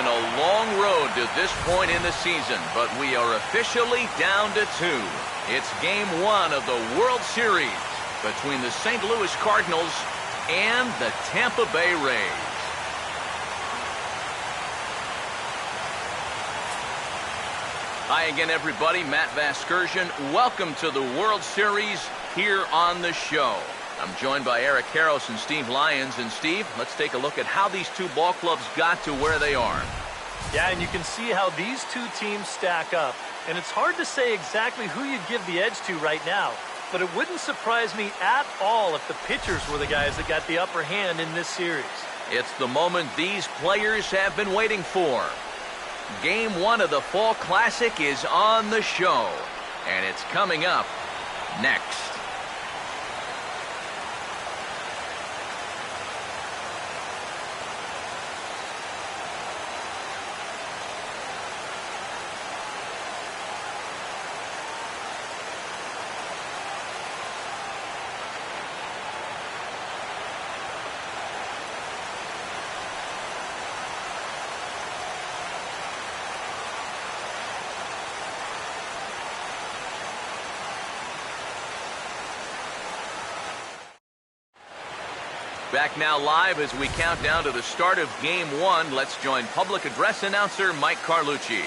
been a long road to this point in the season, but we are officially down to 2. It's Game 1 of the World Series between the St. Louis Cardinals and the Tampa Bay Rays. Hi again, everybody. Matt Vasgersian. Welcome to the World Series here on the show. I'm joined by Eric Karros and Steve Lyons. And Steve, let's take a look at how these two ball clubs got to where they are. Yeah, and you can see how these two teams stack up. And it's hard to say exactly who you'd give the edge to right now. But it wouldn't surprise me at all if the pitchers were the guys that got the upper hand in this series. It's the moment these players have been waiting for. Game 1 of the Fall Classic is on the show. And it's coming up next. Back now live as we count down to the start of Game 1. Let's join public address announcer Mike Carlucci.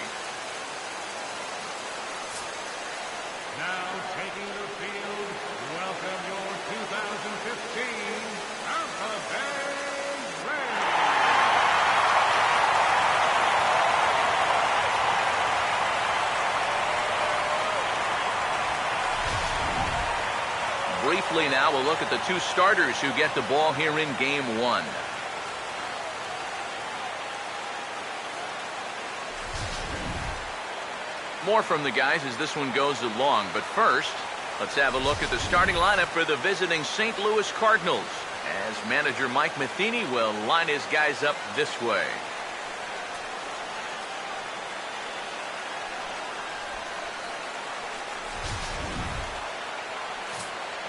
Now taking the field, welcome your 2015 Tampa Bay Rays. Briefly now, we'll look at the two starters who get the ball here in Game 1. More from the guys as this one goes along. But first, let's have a look at the starting lineup for the visiting St. Louis Cardinals, as manager Mike Matheny will line his guys up this way.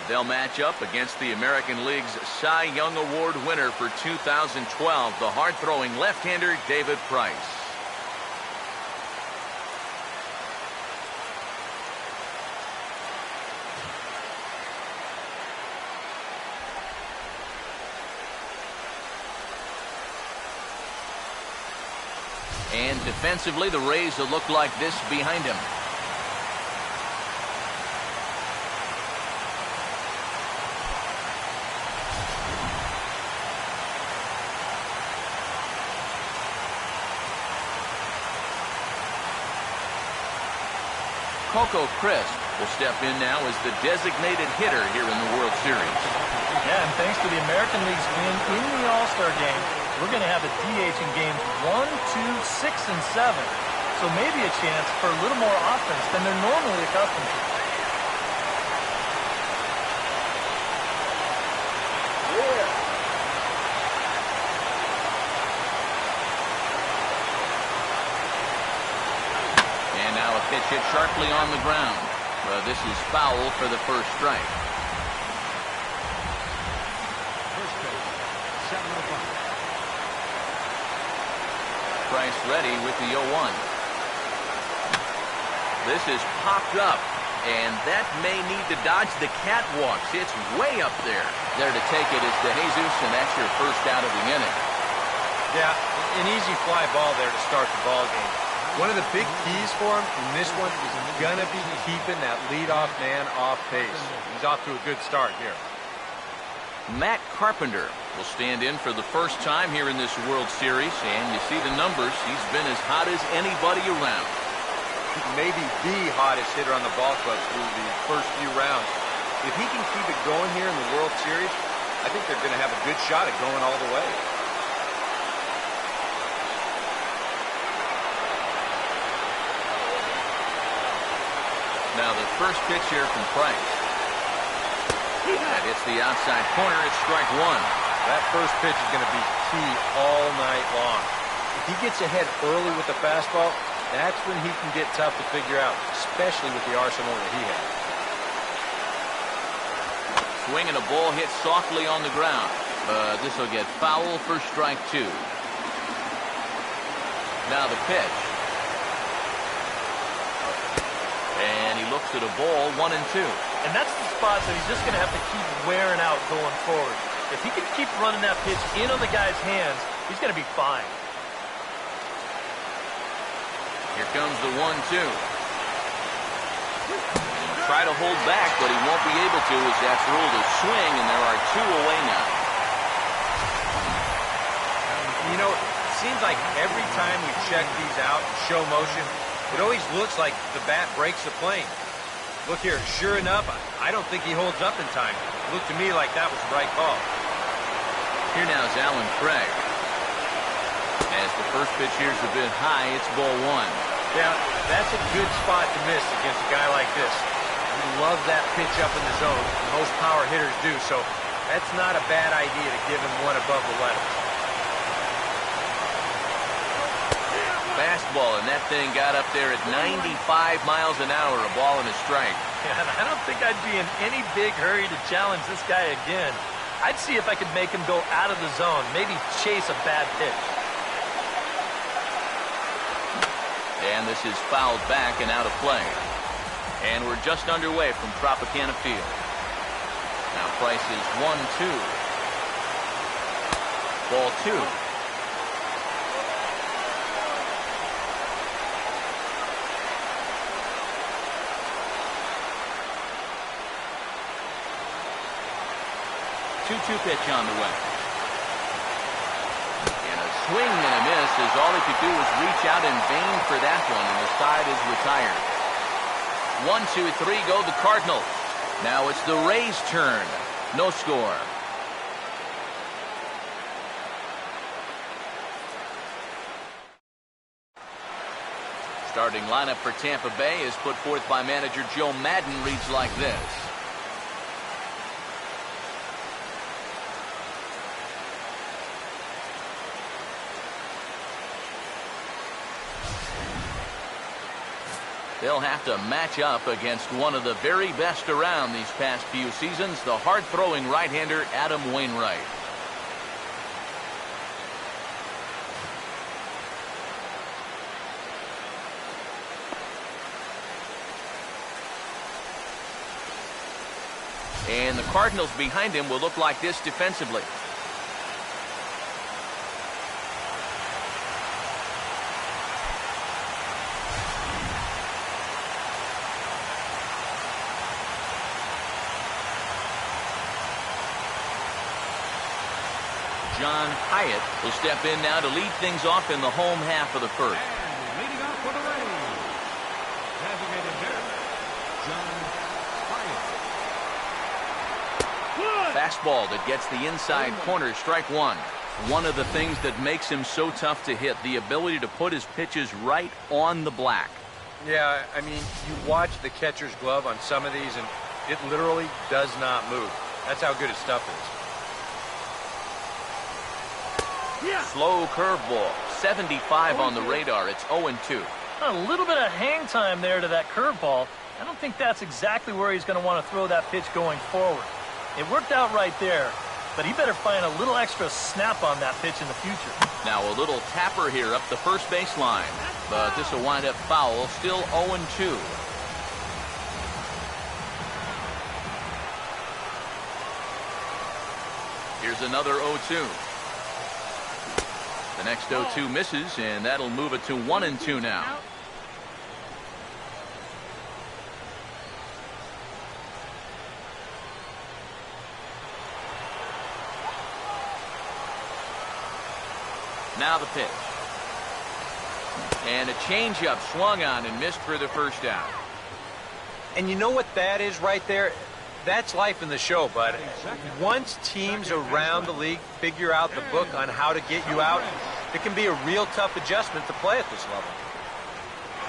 They'll match up against the American League's Cy Young Award winner for 2012, the hard-throwing left-hander David Price. And defensively, the Rays will look like this behind him. Coco Crisp will step in now as the designated hitter here in the World Series. Yeah, and thanks to the American League's win in the All-Star game, we're going to have a DH in games 1, 2, 6, and 7. So maybe a chance for a little more offense than they're normally accustomed to. Pitch hit sharply on the ground. This is foul for the first strike. First pitch, 7-0. Price ready with the 0-1. This is popped up, and that may need to dodge the catwalks. It's way up there. There to take it is DeJesus, and that's your first out of the inning. Yeah, an easy fly ball there to start the ball game. One of the big keys for him in this one is going to be keeping that leadoff man off base. He's off to a good start here. Matt Carpenter will stand in for the first time here in this World Series, and you see the numbers. He's been as hot as anybody around. Maybe the hottest hitter on the ball club through the first few rounds. If he can keep it going here in the World Series, I think they're going to have a good shot at going all the way. Now the first pitch here from Price. That hits the outside corner. It's strike one. That first pitch is going to be key all night long. If he gets ahead early with the fastball, that's when he can get tough to figure out, especially with the arsenal that he has. Swing and a ball hit softly on the ground. This will get foul for strike two. Now the pitch. And he looks at a ball, 1-2. And that's the spot that he's just going to have to keep wearing out going forward. If he can keep running that pitch in on the guy's hands, he's going to be fine. Here comes the 1-2. Try to hold back, but he won't be able to as that's ruled a swing, and there are 2 away now. You know, it seems like every time we check these out, show motion, it always looks like the bat breaks the plane. Look here, sure enough, I don't think he holds up in time. It looked to me like that was the right call. Here now is Alan Craig. As the first pitch here's a bit high, it's ball 1. Yeah, that's a good spot to miss against a guy like this. We love that pitch up in the zone. Most power hitters do, so that's not a bad idea to give him one above the letters. Fastball, and that thing got up there at 95 miles an hour, a ball and a strike. Yeah, and I don't think I'd be in any big hurry to challenge this guy again. I'd see if I could make him go out of the zone, maybe chase a bad pitch. And this is fouled back and out of play. And we're just underway from Tropicana Field. Now Price is 1-2. Ball 2. Two-two pitch on the way. And a swing and a miss as all he could do was reach out in vain for that one, and the side is retired. 1-2-3 go the Cardinals. Now it's the Rays' turn. No score. Starting lineup for Tampa Bay is put forth by manager Joe Madden, reads like this. They'll have to match up against one of the very best around these past few seasons, the hard-throwing right-hander Adam Wainwright. And the Cardinals behind him will look like this defensively. John Hyatt will step in now to lead things off in the home half of the first. And leading off for the Rays, designated hitter, John Hyatt. Fastball that gets the inside corner, strike 1. One of the things that makes him so tough to hit, the ability to put his pitches right on the black. Yeah, I mean, you watch the catcher's glove on some of these, and it literally does not move. That's how good his stuff is. Slow curveball, 75 on the radar. It's 0-2. A little bit of hang time there to that curveball. I don't think that's exactly where he's going to want to throw that pitch going forward. It worked out right there, but he better find a little extra snap on that pitch in the future. Now a little tapper here up the first base line, but this will wind up foul, still 0-2. Here's another 0-2. The next 0-2 misses, and that'll move it to 1-2 now. Now the pitch. And a changeup swung on and missed for the first out. And you know what that is right there? That's life in the show, bud. Once teams around the league figure out the book on how to get you out, it can be a real tough adjustment to play at this level.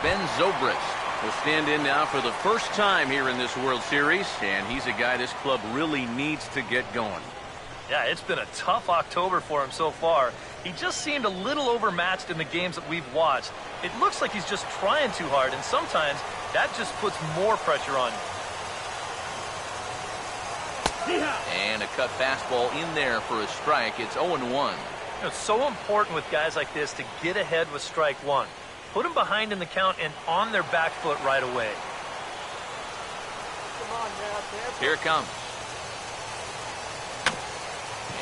Ben Zobrist will stand in now for the first time here in this World Series, and he's a guy this club really needs to get going. Yeah, it's been a tough October for him so far. He just seemed a little overmatched in the games that we've watched. It looks like he's just trying too hard, and sometimes that just puts more pressure on you. And a cut fastball in there for a strike. It's 0-1. It's so important with guys like this to get ahead with strike one. Put them behind in the count and on their back foot right away. Here it comes.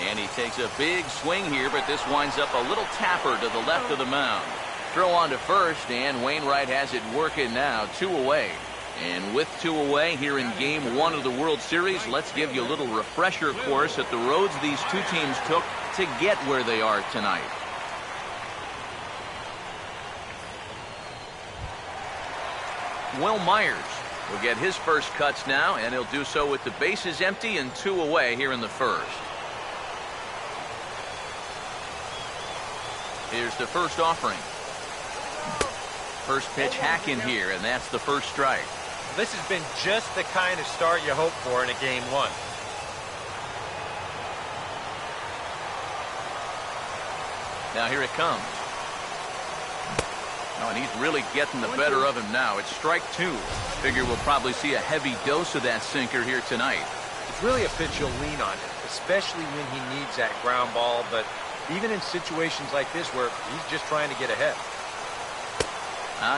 And he takes a big swing here, but this winds up a little tapper to the left of the mound. Throw on to first, and Wainwright has it working now, 2 away. And with 2 away here in Game 1 of the World Series, let's give you a little refresher course at the roads these two teams took to get where they are tonight. Will Myers will get his first cuts now, and he'll do so with the bases empty and 2 away here in the first. Here's the first offering. First pitch hack in here, and that's the first strike. This has been just the kind of start you hope for in a Game 1. Now here it comes. Oh, and he's really getting the better of him now. It's strike 2. Figure we'll probably see a heavy dose of that sinker here tonight. It's really a pitch you'll lean on, especially when he needs that ground ball, but even in situations like this where he's just trying to get ahead.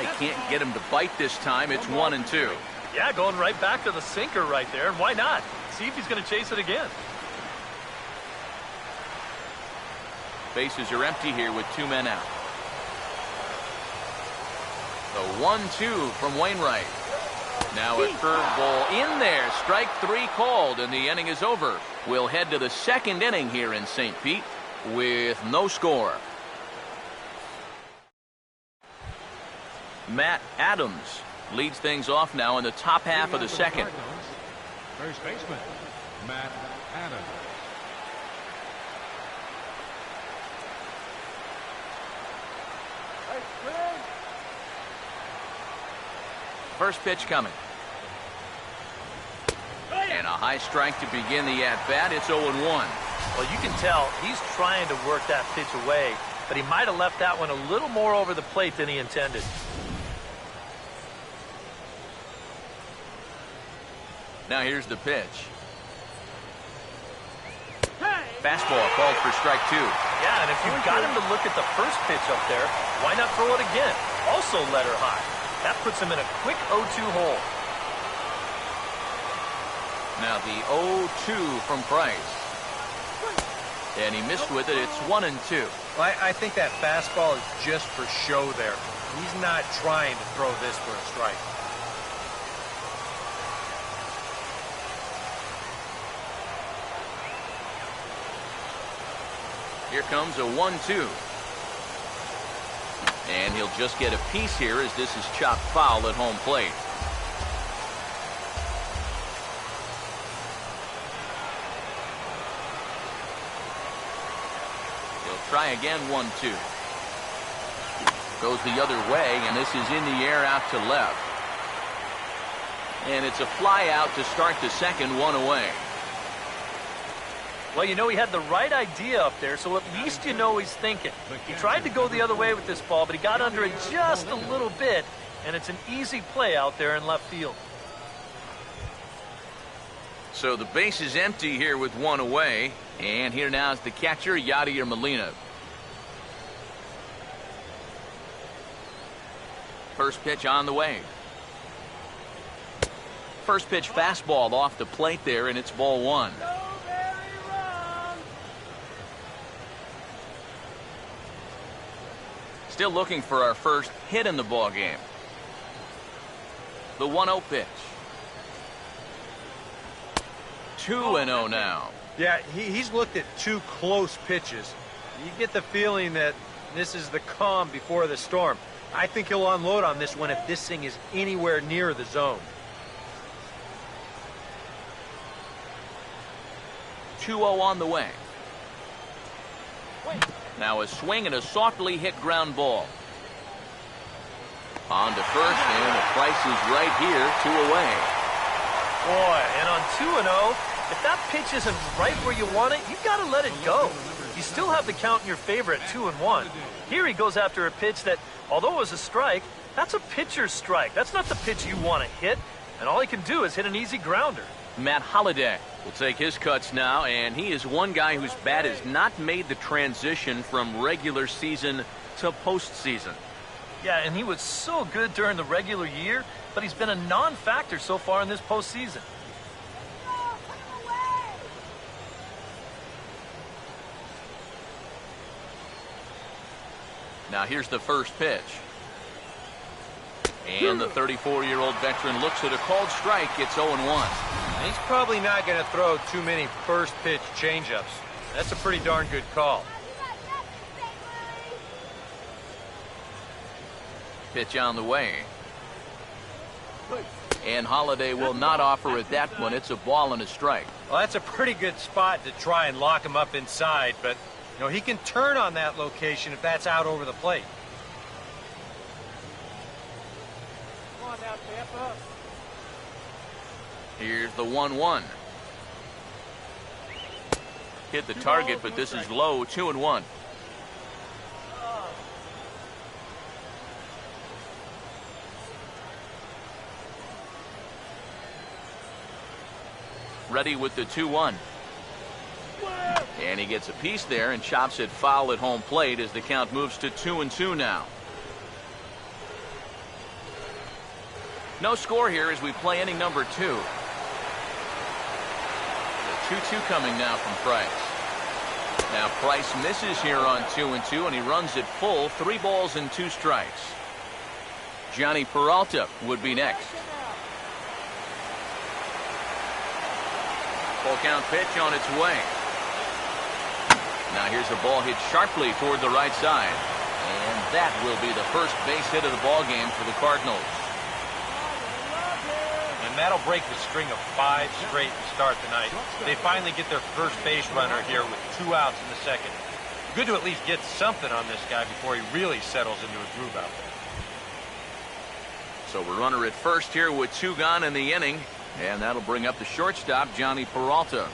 He can't get him to bite this time. It's 1-2. Yeah, going right back to the sinker right there. And why not? See if he's going to chase it again. Bases are empty here with 2 men out. The 1-2 from Wainwright. Now a curveball in there. Strike 3 called, and the inning is over. We'll head to the second inning here in St. Pete with no score. Matt Adams leads things off now in the top half of the second. First baseman, Matt Adams. First pitch coming. And a high strike to begin the at-bat. It's 0-1. Well, you can tell he's trying to work that pitch away, but he might have left that one a little more over the plate than he intended. Now here's the pitch. Fastball called for strike 2. Yeah, and if you've got him to look at the first pitch up there, why not throw it again? Also let her high. That puts him in a quick 0-2 hole. Now the 0-2 from Price. And he missed with it. It's 1-2. Well, I think that fastball is just for show there. He's not trying to throw this for a strike. Here comes a 1-2. And he'll just get a piece here as this is chopped foul at home plate. He'll try again, 1-2. Goes the other way, and this is in the air out to left. And it's a fly out to start the second, 1 away. Well, you know, he had the right idea up there, so at least you know he's thinking. He tried to go the other way with this ball, but he got under it just a little bit, and it's an easy play out there in left field. So the base is empty here with 1 away, and here now is the catcher, Yadier Molina. First pitch on the way. First pitch fastball off the plate there, and it's ball 1. Still looking for our first hit in the ball game. The 1-0 pitch. 2-0 now. Yeah, he's looked at 2 close pitches. You get the feeling that this is the calm before the storm. I think he'll unload on this one if this thing is anywhere near the zone. 2-0 on the way. Now a swing and a softly hit ground ball. On to first, and the Price is right here, 2 away. Boy, and on 2-0, if that pitch isn't right where you want it, you've got to let it go. You still have the count in your favor at 2-1. Here he goes after a pitch that, although it was a strike, that's a pitcher's strike. That's not the pitch you want to hit, and all he can do is hit an easy grounder. Matt Holliday will take his cuts now, and he is one guy whose bat has not made the transition from regular season to postseason. Yeah, and he was so good during the regular year, but he's been a non-factor so far in this postseason. Now here's the first pitch. And the 34-year-old veteran looks at a called strike. It's 0-1. He's probably not going to throw too many first pitch changeups. That's a pretty darn good call. Pitch on the way. And Holliday will not offer at that one. It's a ball and a strike. Well, that's a pretty good spot to try and lock him up inside, but you know, he can turn on that location if that's out over the plate. Come on now, Tampa. Here's the 1-1. Hit the target, but this is low. 2-1. Ready with the 2-1. And he gets a piece there and chops it foul at home plate as the count moves to 2-2 now. No score here as we play inning number 2. The 2-2 coming now from Price. Now Price misses here on 2-2, and he runs it full. 3 balls and 2 strikes. Johnny Peralta would be next. Full count pitch on its way. Now here's a ball hit sharply toward the right side. And that will be the first base hit of the ball game for the Cardinals. And that'll break the string of 5 straight to start tonight. They finally get their first base runner here with 2 outs in the second. Good to at least get something on this guy before he really settles into a groove out there. So we're runner at first here with 2 gone in the inning. And that'll bring up the shortstop, Johnny Peralta.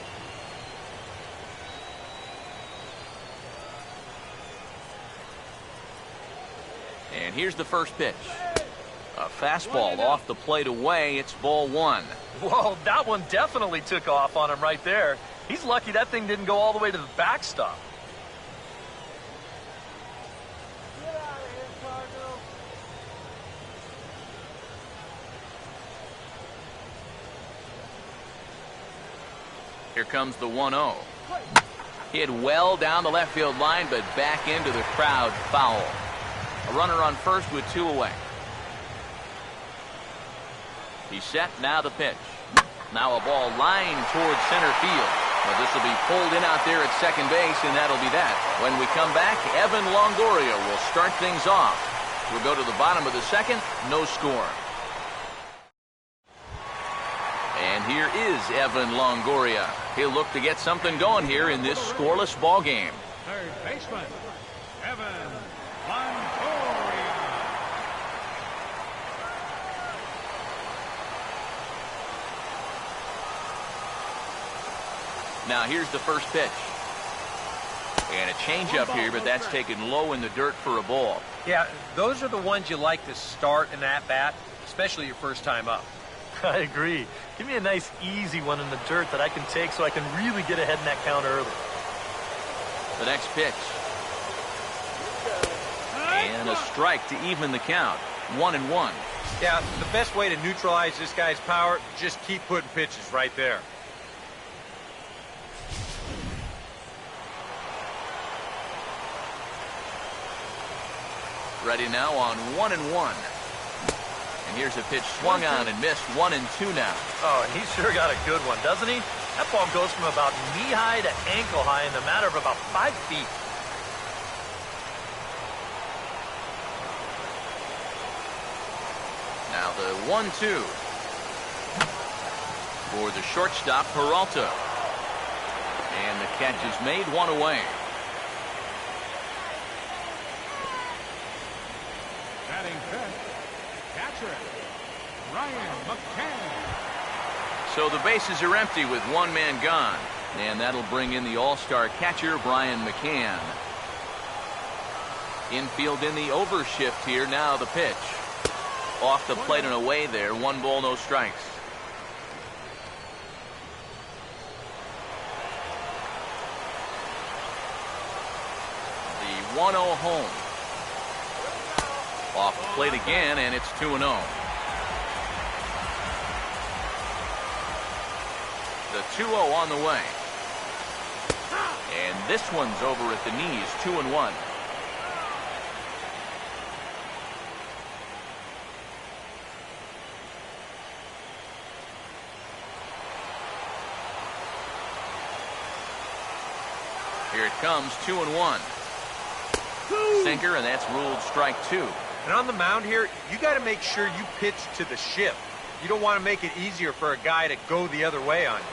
And here's the first pitch. A fastball off the plate away. It's ball 1. Whoa, that one definitely took off on him right there. He's lucky that thing didn't go all the way to the backstop. Here comes the 1-0. Hit well down the left field line, but back into the crowd, foul. A runner on first with 2 away. He's set, now the pitch. Now a ball lined towards center field. Well, this will be pulled in out there at second base, and that'll be that. When we come back, Evan Longoria will start things off. We'll go to the bottom of the second, no score. And here is Evan Longoria. He'll look to get something going here in this scoreless ball game. Third baseman, Evan Longoria. Now here's the first pitch. And a changeup here, but that's taken low in the dirt for a ball. Yeah, those are the ones you like to start in that bat, especially your first time up. I agree. Give me a nice, easy one in the dirt that I can take so I can really get ahead in that count early. The next pitch. And a strike to even the count. 1-1. Yeah, the best way to neutralize this guy's power, just keep putting pitches right there. Ready now on 1-1. And here's a pitch swung on and missed. 1-2 now. Oh, and he's sure got a good one, doesn't he? That ball goes from about knee-high to ankle-high in the matter of about 5 feet. Now the 1-2. For the shortstop, Peralta. And the catch is made, 1 away. Batting fifth, catcher, Ryan McCann. So the bases are empty with 1 man gone. And that'll bring in the all-star catcher, Brian McCann. Infield in the overshift here. Now the pitch. Off the plate and away there. 1 ball, no strikes. 1-0 home. Off the plate again, and it's 2-0. The 2-0 on the way. And this one's over at the knees, 2-1. Here it comes, 2-1. Sinker, and that's ruled strike 2. And on the mound here, you got to make sure you pitch to the shift. You don't want to make it easier for a guy to go the other way on you.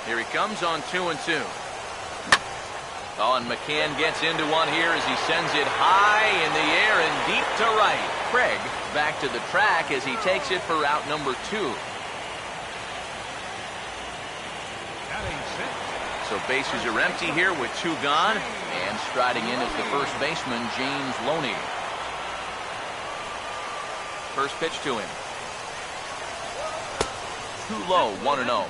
Here he comes on 2-2. Oh, and McCann gets into one here as he sends it high in the air and deep to right. Craig back to the track as he takes it for out number 2. So bases are empty here with 2 gone, and striding in is the first baseman, James Loney. First pitch to him. Too low, 1-0.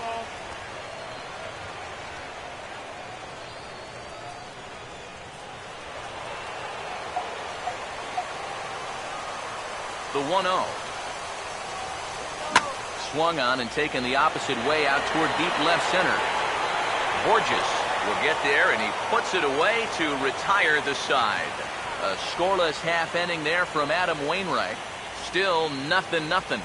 The 1-0. Swung on and taken the opposite way out toward deep left center. Borges will get there, and he puts it away to retire the side. A scoreless half inning there from Adam Wainwright. Still 0-0.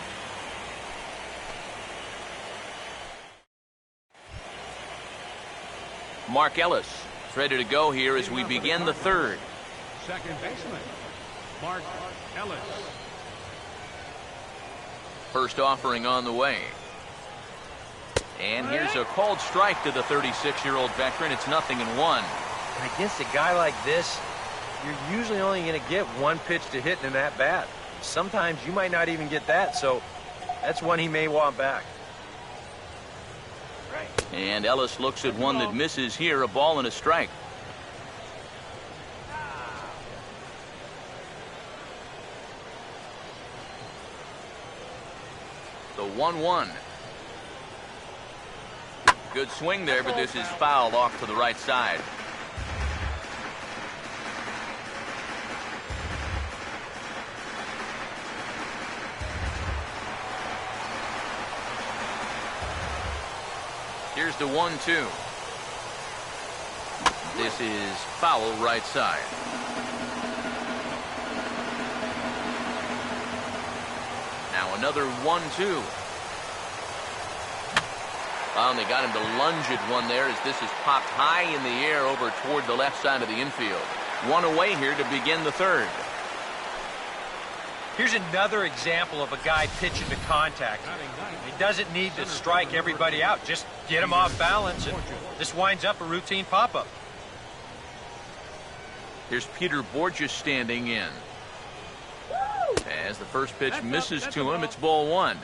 Mark Ellis is ready to go here as we begin the third. Second baseman, Mark Ellis. First offering on the way. And here's a called strike to the 36-year-old veteran. It's 0-1. And against a guy like this, you're usually only going to get one pitch to hit in that bat. Sometimes you might not even get that, so that's one he may want back. And Ellis looks at one that misses here, a ball and a strike. The 1-1. Good swing there, but this is fouled off to the right side. Here's the 1-2. This is foul right side. Now another 1-2. Well, and they got him to lunge at one there as this is popped high in the air over toward the left side of the infield. One away here to begin the third. Here's another example of a guy pitching to contact. He doesn't need to strike everybody out. Just get him off balance, and this winds up a routine pop-up. Here's Peter Borges standing in. As the first pitch misses to him, it's ball 1.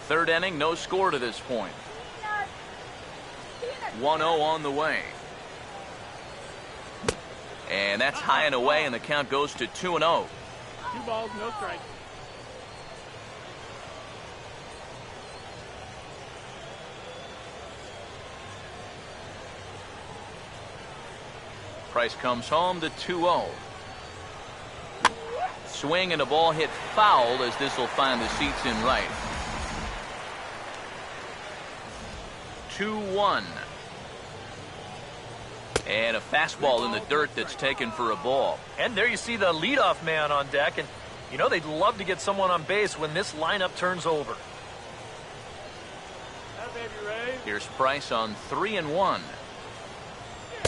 Third inning, no score to this point. 1-0 on the way. And that's high and away, and the count goes to 2-0. 2 balls, no strike. Price comes home to 2-0. Swing and a ball hit foul as this will find the seats in right. 2-1. And a fastball in the dirt that's taken for a ball. And there you see the leadoff man on deck, and you know they'd love to get someone on base when this lineup turns over. Here's Price on 3-1.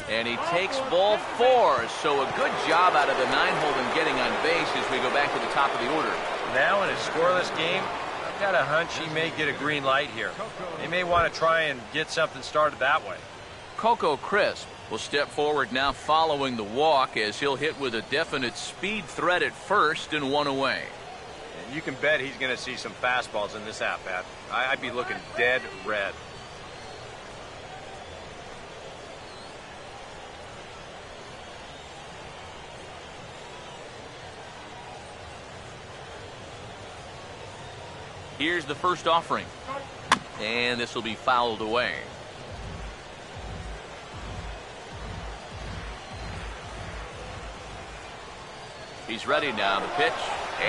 And he takes ball 4, so a good job out of the 9-hole in getting on base as we go back to the top of the order. Now in a scoreless game, I've got a hunch he may get a green light here. They may want to try and get something started that way. Coco Crisp will step forward now following the walk as he'll hit with a definite speed threat at first and 1 away. And you can bet he's going to see some fastballs in this at-bat. I'd be looking dead red. Here's the first offering. And this will be fouled away. He's ready now, the pitch.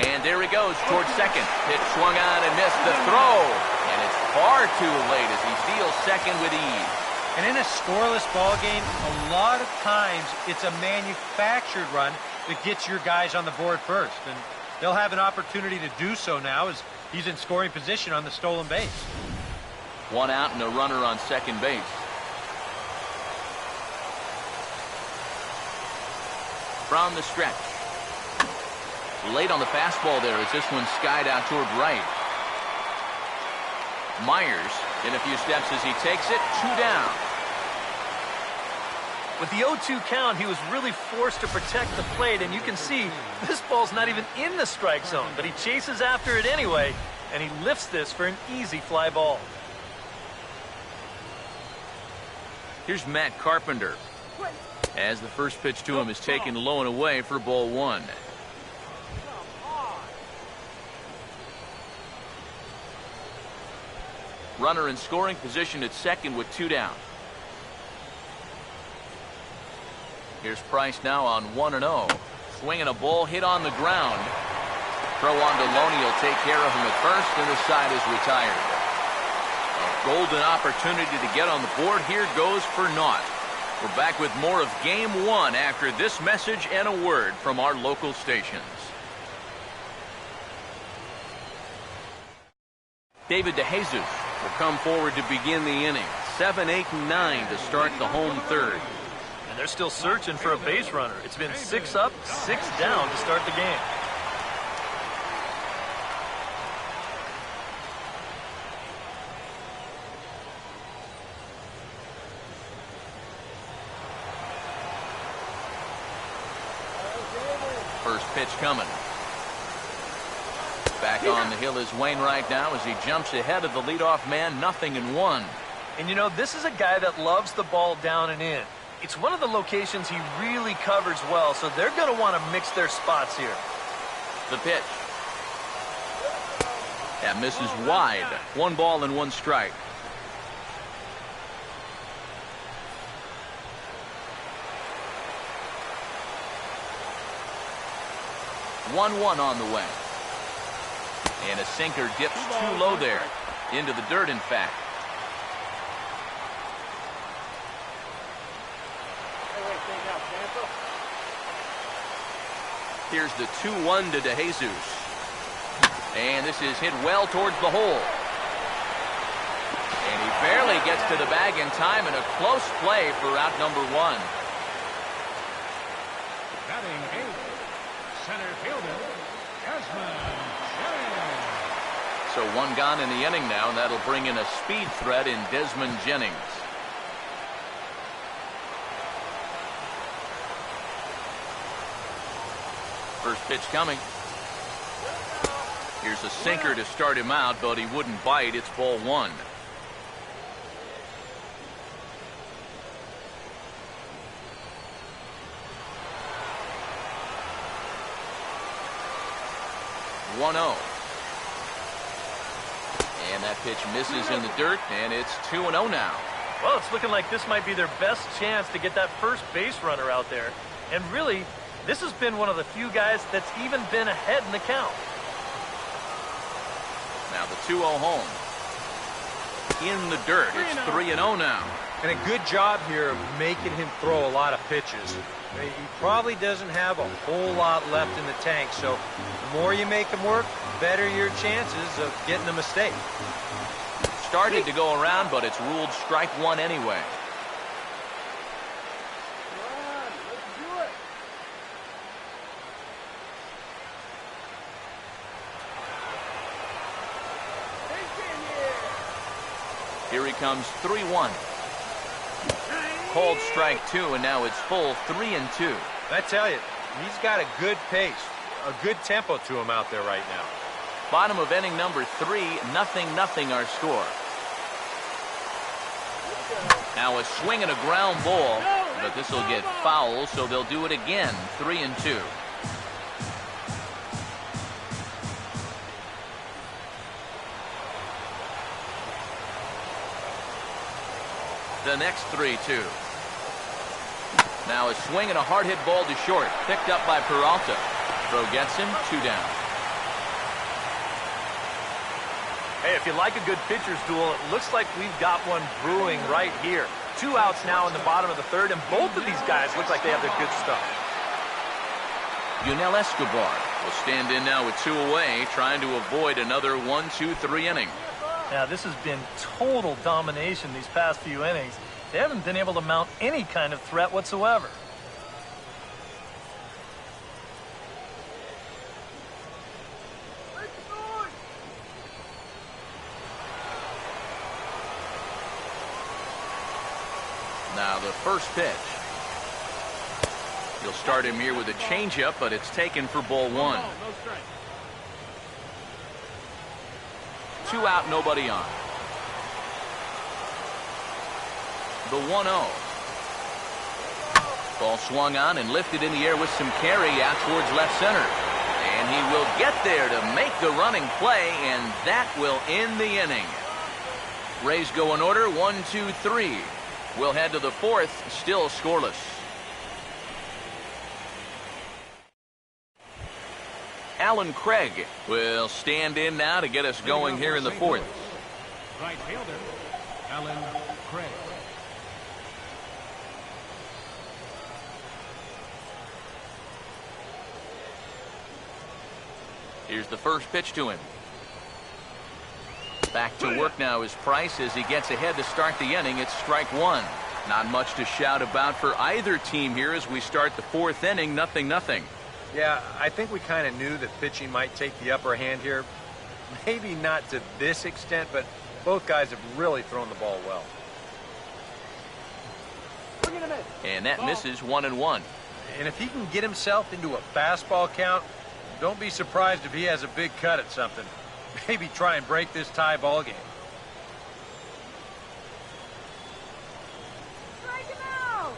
And there he goes towards second. Pitch swung on and missed the throw. And it's far too late as he steals second with ease. And in a scoreless ball game, a lot of times it's a manufactured run that gets your guys on the board first. And they'll have an opportunity to do so now as he's in scoring position on the stolen base. One out and a runner on second base. From the stretch. Late on the fastball there as this one skied out toward right. Myers in a few steps as he takes it. 2 down. With the 0-2 count, he was really forced to protect the plate, and you can see this ball's not even in the strike zone, but he chases after it anyway, and he lifts this for an easy fly ball. Here's Matt Carpenter as the first pitch to him is taken low and away for ball 1. Runner in scoring position at second with 2 down. Here's Price now on 1-0. Swinging a ball hit on the ground. Throw on to Loney will take care of him at first, and the side is retired. A golden opportunity to get on the board here goes for naught. We're back with more of Game 1 after this message and a word from our local stations. David DeJesus will come forward to begin the inning. 7, 8, and 9 to start the home third. And they're still searching for a base runner. It's been 6 up, 6 down to start the game. First pitch coming. Back on the hill is Wainwright now as he jumps ahead of the leadoff man. 0-1. And you know, this is a guy that loves the ball down and in. It's one of the locations he really covers well, so they're going to want to mix their spots here. The pitch. That misses wide. 1 ball and 1 strike. One on the way. And a sinker dips too low there. Into the dirt, in fact. Here's the 2-1 to DeJesus. And this is hit well towards the hole. And he barely gets to the bag in time, and a close play for out number 1. Batting 8, center fielder, Desmond Jennings. So 1 gone in the inning now, and that'll bring in a speed threat in Desmond Jennings. First pitch coming. Here's a sinker to start him out, but he wouldn't bite. It's ball 1. And that pitch misses in the dirt, and it's 2-0 now. Well, it's looking like this might be their best chance to get that first base runner out there. And really, this has been one of the few guys that's even been ahead in the count. Now the 2-0 home. In the dirt. It's 3-0 now. And a good job here of making him throw a lot of pitches. He probably doesn't have a whole lot left in the tank, so the more you make him work, the better your chances of getting a mistake. Started to go around, but it's ruled strike 1 anyway. Here he comes, 3-1. Called strike 2, and now it's full 3-2. I tell you, he's got a good pace, a good tempo to him out there right now. Bottom of inning number 3, 0-0 our score. Now a swing and a ground ball, but this will get foul, so they'll do it again, 3-2. the next 3-2. Now a swing and a hard hit ball to short, picked up by Peralta. Throw gets him 2 down. Hey, if you like a good pitcher's duel, it looks like we've got one brewing right here. 2 outs now in the bottom of the third, and both of these guys look like they have their good stuff. Yunel Escobar will stand in now with 2 away, trying to avoid another 1-2-3 inning. Now, this has been total domination these past few innings. They haven't been able to mount any kind of threat whatsoever. Now the first pitch. You'll start him here with a changeup, but it's taken for ball 1. No strike. 2 out, nobody on. The 1-0. Ball swung on and lifted in the air with some carry out towards left center. And he will get there to make the running play, and that will end the inning. Rays go in order, 1-2-3. We'll head to the 4th, still scoreless. Alan Craig will stand in now to get us going here in the 4th. Right fielder, Alan Craig. Here's the first pitch to him. Back to work now is Price as he gets ahead to start the inning. It's strike 1. Not much to shout about for either team here as we start the 4th inning. 0-0. Yeah, I think we kind of knew that pitching might take the upper hand here. Maybe not to this extent, but both guys have really thrown the ball well. And that misses 1-1. And if he can get himself into a fastball count, don't be surprised if he has a big cut at something. Maybe try and break this tie ball game. Strike him out.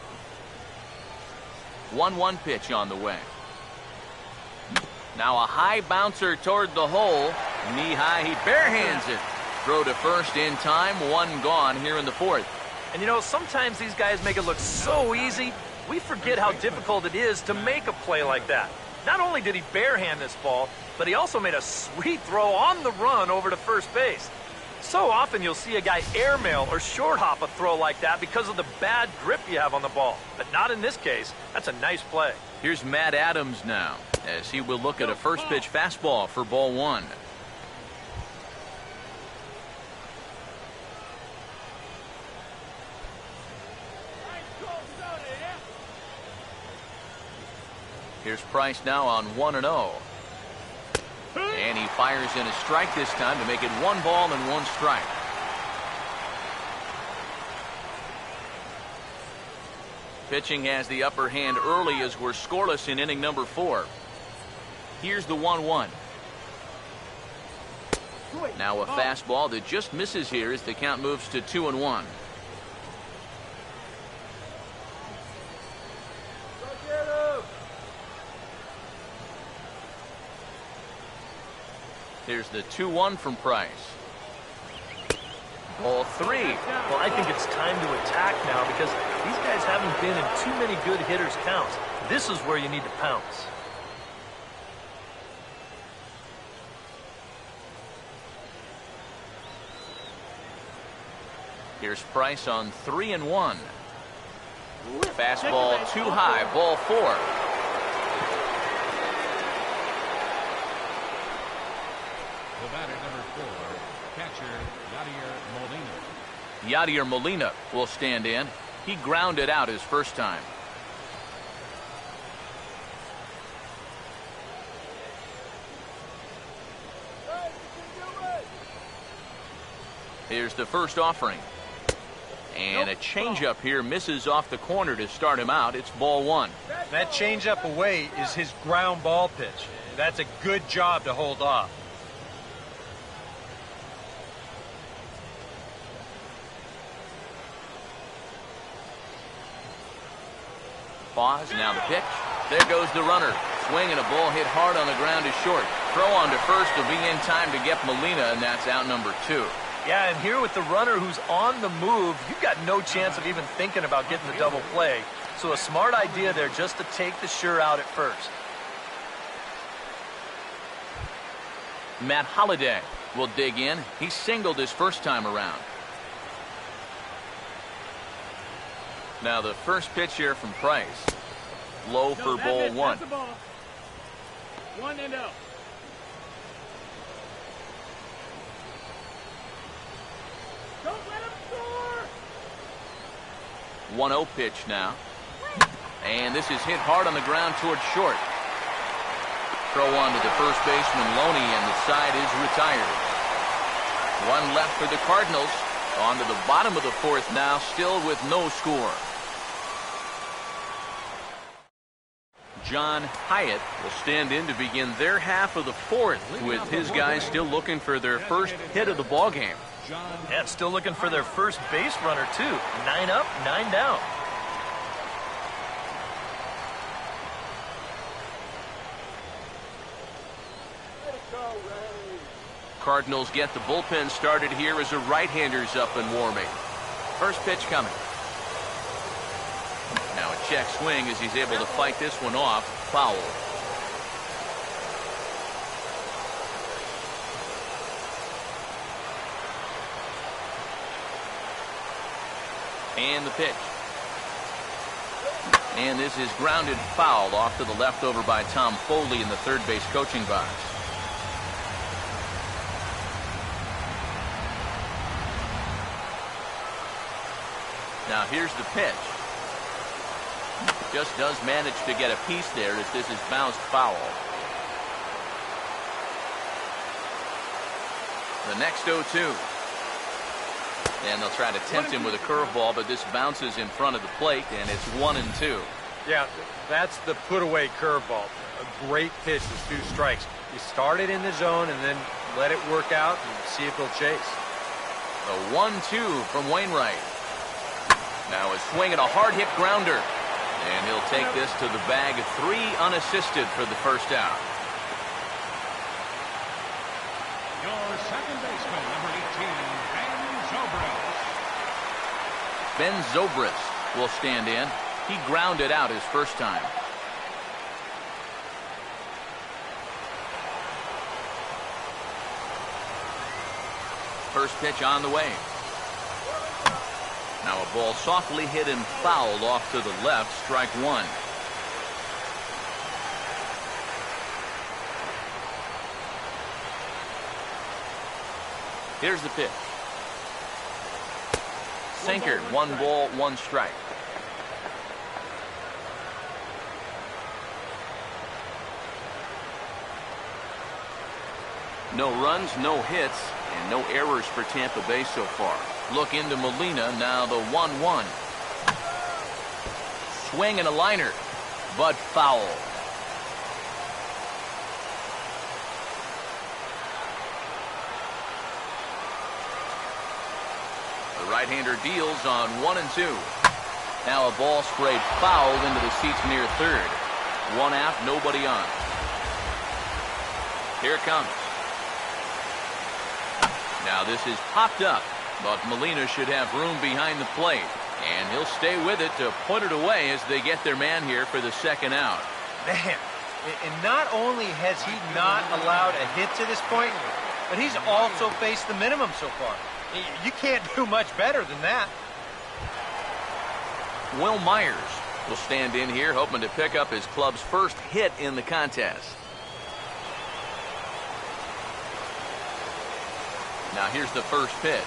1-1 pitch on the way. Now a high bouncer toward the hole. Knee high, he barehands it. Throw to first in time, 1 gone here in the 4th. And you know, sometimes these guys make it look so easy, we forget how difficult it is to make a play like that. Not only did he barehand this ball, but he also made a sweet throw on the run over to first base. So often you'll see a guy airmail or short hop a throw like that because of the bad grip you have on the ball. But not in this case. That's a nice play. Here's Matt Adams now as he will look at a first pitch fastball for ball 1. Here's Price now on 1-0. And he fires in a strike this time to make it 1 ball and 1 strike. Pitching has the upper hand early as we're scoreless in inning number 4. Here's the 1-1. Now a fastball that just misses here as the count moves to 2-1. Here's the 2-1 from Price. Ball 3. Well, I think it's time to attack now because these guys haven't been in too many good hitters' counts. This is where you need to pounce. Here's Price on 3-1. Fastball too high, ball 4. The batter, number 4, catcher Yadier Molina. Yadier Molina will stand in. He grounded out his first time. Here's the first offering. And a changeup here misses off the corner to start him out. It's ball 1. That changeup away is his ground ball pitch. That's a good job to hold off. Pause, now the pitch. There goes the runner. Swing and a ball hit hard on the ground is short. Throw on to first will be in time to get Molina, and that's out number 2. Yeah, and here with the runner who's on the move, you've got no chance of even thinking about getting the double play. So a smart idea there just to take the sure out at first. Matt Holliday will dig in. He singled his first time around. Now the first pitch here from Price. Low for ball one. That's the ball. 1-0. Don't let him score. 1-0 pitch now. And this is hit hard on the ground towards short. Throw on to the first baseman Loney, and the side is retired. One left for the Cardinals. On to the bottom of the fourth now, still with no score. John Hyatt will stand in to begin their half of the fourth, with his guys still looking for their first hit of the ball game. And still looking for their first base runner, too. 9 up, 9 down. Cardinals get the bullpen started here as a right-hander's up and warming. First pitch coming. Now a check swing as he's able to fight this one off. Foul. And the pitch. And this is grounded foul off to the left over by Tom Foley in the third base coaching box. Now here's the pitch. Just does manage to get a piece there as this is bounced foul. The next 0-2. And they'll try to tempt him with a curveball, but this bounces in front of the plate, and it's 1-2. Yeah, that's the put-away curveball. A great pitch with 2 strikes. You start it in the zone and then let it work out and see if they'll chase. The 1-2 from Wainwright. Now a swing and a hard-hit grounder. And he'll take this to the bag of 3 unassisted for the first out. Your second baseman, number 18, Ben Zobrist. Ben Zobrist will stand in. He grounded out his first time. First pitch on the way. Now a ball softly hit and fouled off to the left, strike 1. Here's the pitch. Sinker, 1 ball, 1 strike. No runs, no hits, and no errors for Tampa Bay so far. Look into Molina, now the 1-1. Swing and a liner, but foul. The right-hander deals on 1-2. Now a ball sprayed fouled into the seats near third. 1 out, nobody on. Here it comes. Now this is popped up, but Molina should have room behind the plate, and he'll stay with it to put it away as they get their man here for the second out. Man, and not only has he not allowed a hit to this point, but he's also faced the minimum so far. You can't do much better than that. Will Myers will stand in here, hoping to pick up his club's first hit in the contest. Now here's the first pitch.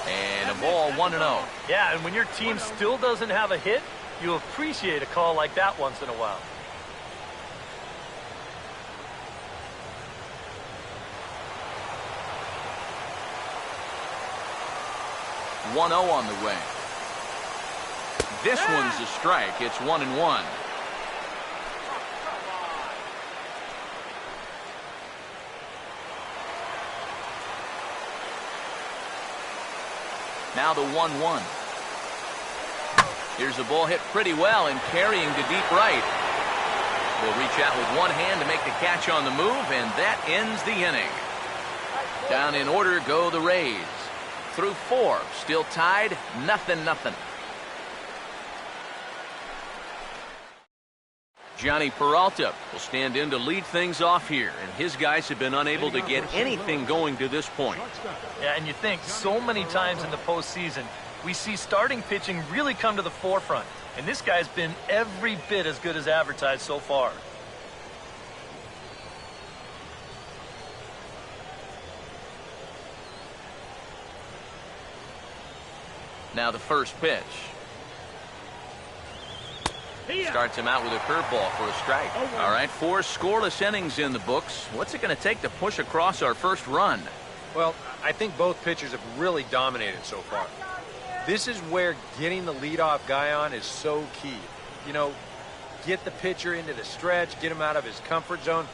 And a ball 1-0. Yeah, and when your team still doesn't have a hit, you appreciate a call like that once in a while. .0 on the way. This one's a strike. It's 1-1. Now the 1-1. Here's a ball hit pretty well and carrying to deep right. Will reach out with one hand to make the catch on the move, and that ends the inning. Down in order go the Rays. Through 4, still tied, 0-0. Johnny Peralta will stand in to lead things off here, and his guys have been unable to get anything going to this point. Yeah, and you think so many times in the postseason, we see starting pitching really come to the forefront, and this guy's been every bit as good as advertised so far. Now the first pitch. Starts him out with a curveball for a strike. All right, 4 scoreless innings in the books. What's it going to take to push across our first run? Well, I think both pitchers have really dominated so far. This is where getting the leadoff guy on is so key. You know, get the pitcher into the stretch, get him out of his comfort zone,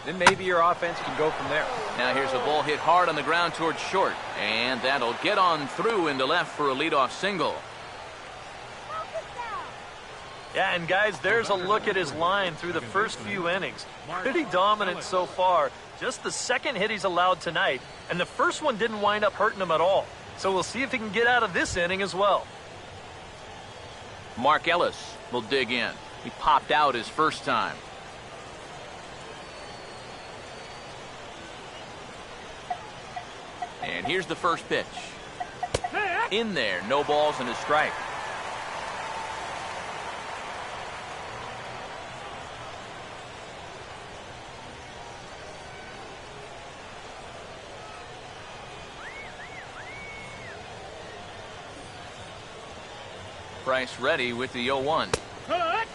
then maybe your offense can go from there. Now here's a ball hit hard on the ground towards short, and that'll get on through into left for a leadoff single. Yeah, and guys, there's a look at his line through the first few innings. Pretty dominant so far. Just the second hit he's allowed tonight, and the first one didn't wind up hurting him at all. So we'll see if he can get out of this inning as well. Mark Ellis will dig in. He popped out his first time. And here's the first pitch. In there, no balls and a strike. Price ready with the 0-1.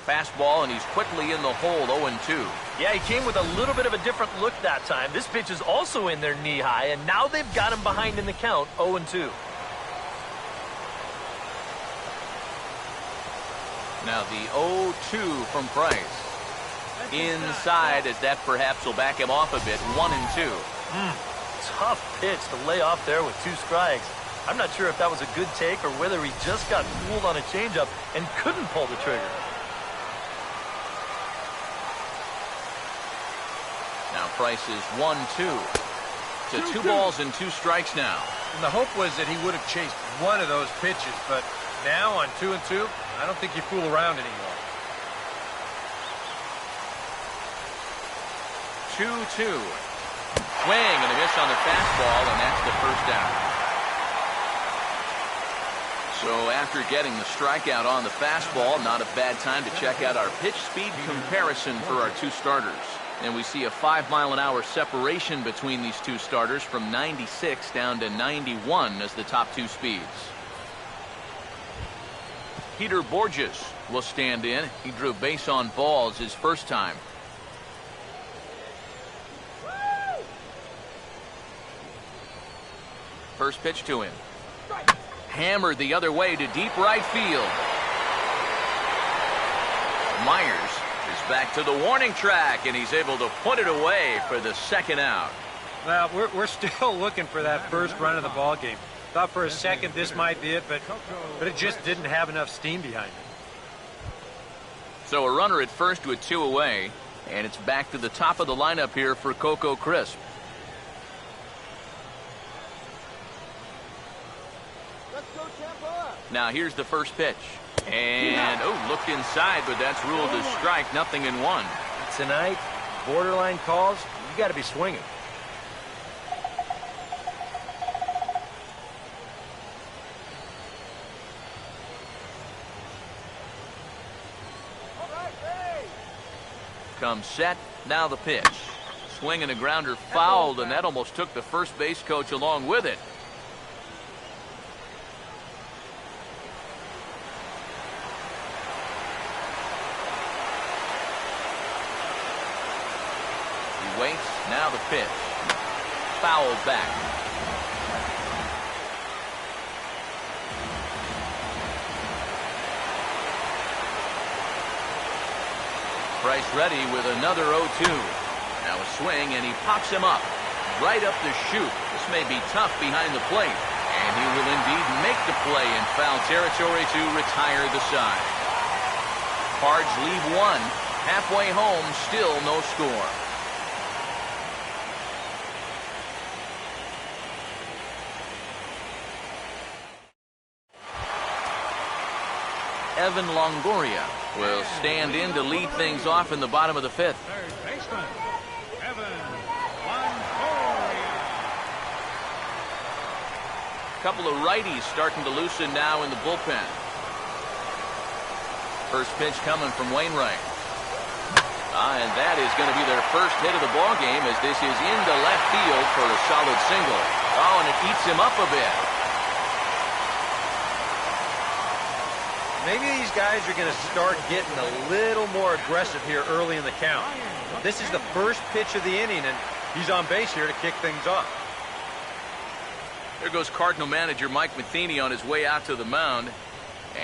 Fastball, and he's quickly in the hole, 0-2. Yeah, he came with a little bit of a different look that time. This pitch is also in there knee-high, and now they've got him behind in the count, 0-2. Now the 0-2 from Price. Inside, as that perhaps will back him off a bit, 1-2. Tough pitch to lay off there with 2 strikes. I'm not sure if that was a good take or whether he just got fooled on a changeup and couldn't pull the trigger. Now Price is 1-2. So 2 balls and 2 strikes now. And the hope was that he would have chased one of those pitches, but now on 2-2, I don't think you fool around anymore. 2-2. Swing and a miss on the fastball, and that's the first out. So after getting the strikeout on the fastball, not a bad time to check out our pitch speed comparison for our 2 starters. And we see a 5-mile-an-hour separation between these 2 starters from 96 down to 91 as the top 2 speeds. Peter Borges will stand in. He drew base on balls his first time. First pitch to him. Hammered the other way to deep right field. Myers is back to the warning track, and he's able to put it away for the second out. Well, we're still looking for that first run of the ball game. Thought for a second this might be it, but it just didn't have enough steam behind it. So a runner at first with 2 away, and it's back to the top of the lineup here for Coco Crisp. Now here's the first pitch. And, looked inside, but that's ruled a strike, 0-1. Tonight, borderline calls, you got to be swinging. Comes set, now the pitch. Swing and a grounder fouled, and that almost took the first base coach along with it. Waits, now the pitch. Fouled back. Price ready with another 0-2. Now a swing, and he pops him up. Right up the chute. This may be tough behind the plate. And he will indeed make the play in foul territory to retire the side. Cards leave 1. Halfway home, still no score. Evan Longoria will stand in to lead things off in the bottom of the 5th. Third baseman, Evan Longoria. A couple of righties starting to loosen now in the bullpen. First pitch coming from Wainwright. And that is going to be their first hit of the ball game, as this is into left field for a solid single. Oh, and it eats him up a bit. Maybe these guys are going to start getting a little more aggressive here early in the count. This is the first pitch of the inning, and he's on base here to kick things off. There goes Cardinal manager Mike Matheny on his way out to the mound.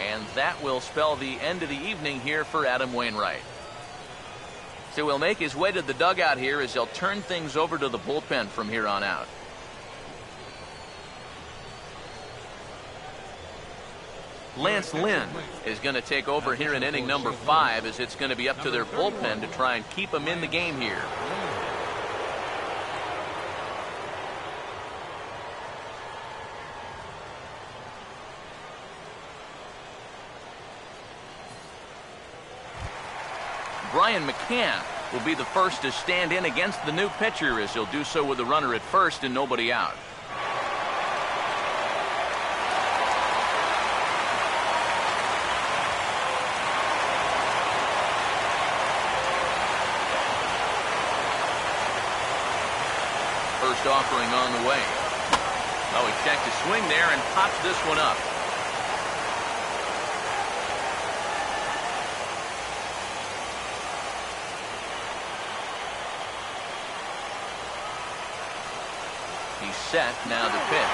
And that will spell the end of the evening here for Adam Wainwright. So he'll make his way to the dugout here as they'll turn things over to the bullpen from here on out. Lance Lynn is going to take over here in inning number 5, as it's going to be up to their bullpen to try and keep him in the game here. Brian McCann will be the first to stand in against the new pitcher, as he'll do so with a runner at first and nobody out. First offering on the way. Oh, he checked his swing there and pops this one up. He's set, now the pitch.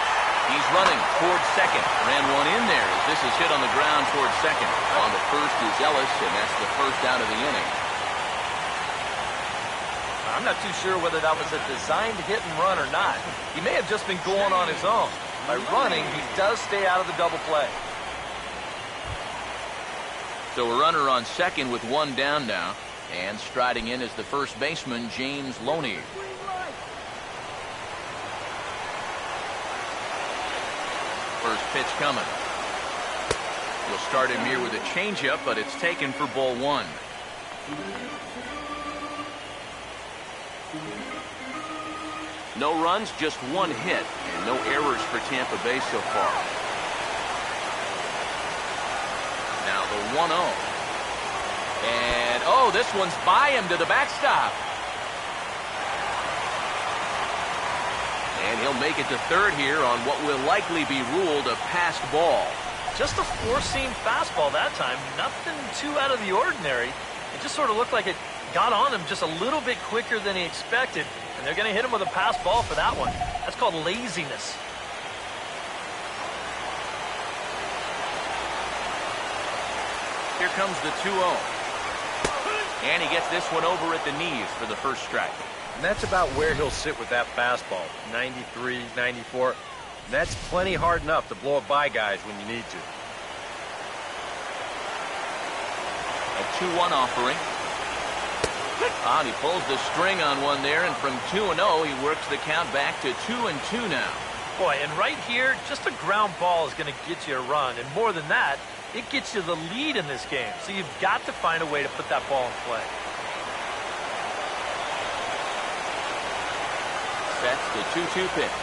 He's running towards second. Ran one in there as this is hit on the ground towards second. On the first is Ellis, and that's the first out of the inning. I'm not too sure whether that was a designed hit and run or not. He may have just been going on his own. By running, he does stay out of the double play. So a runner on second with one down now. And striding in is the first baseman, James Loney. First pitch coming. We'll start him here with a changeup, but it's taken for ball 1. No runs, just one hit, and no errors for Tampa Bay so far. Now the 1-0. And, oh, this one's by him to the backstop. And he'll make it to third here on what will likely be ruled a passed ball. Just a four-seam fastball that time. Nothing too out of the ordinary. It just sort of looked like it got on him just a little bit quicker than he expected. And they're going to hit him with a pass ball for that one. That's called laziness. Here comes the 2-0. And he gets this one over at the knees for the first strike. And that's about where he'll sit with that fastball. 93, 94. That's plenty hard enough to blow it by guys when you need to. A 2-1 offering. And he pulls the string on one there, and from 2-0, he works the count back to 2-2 now. Boy, and right here, just a ground ball is going to get you a run. And more than that, it gets you the lead in this game. So you've got to find a way to put that ball in play. That's the 2-2 pitch.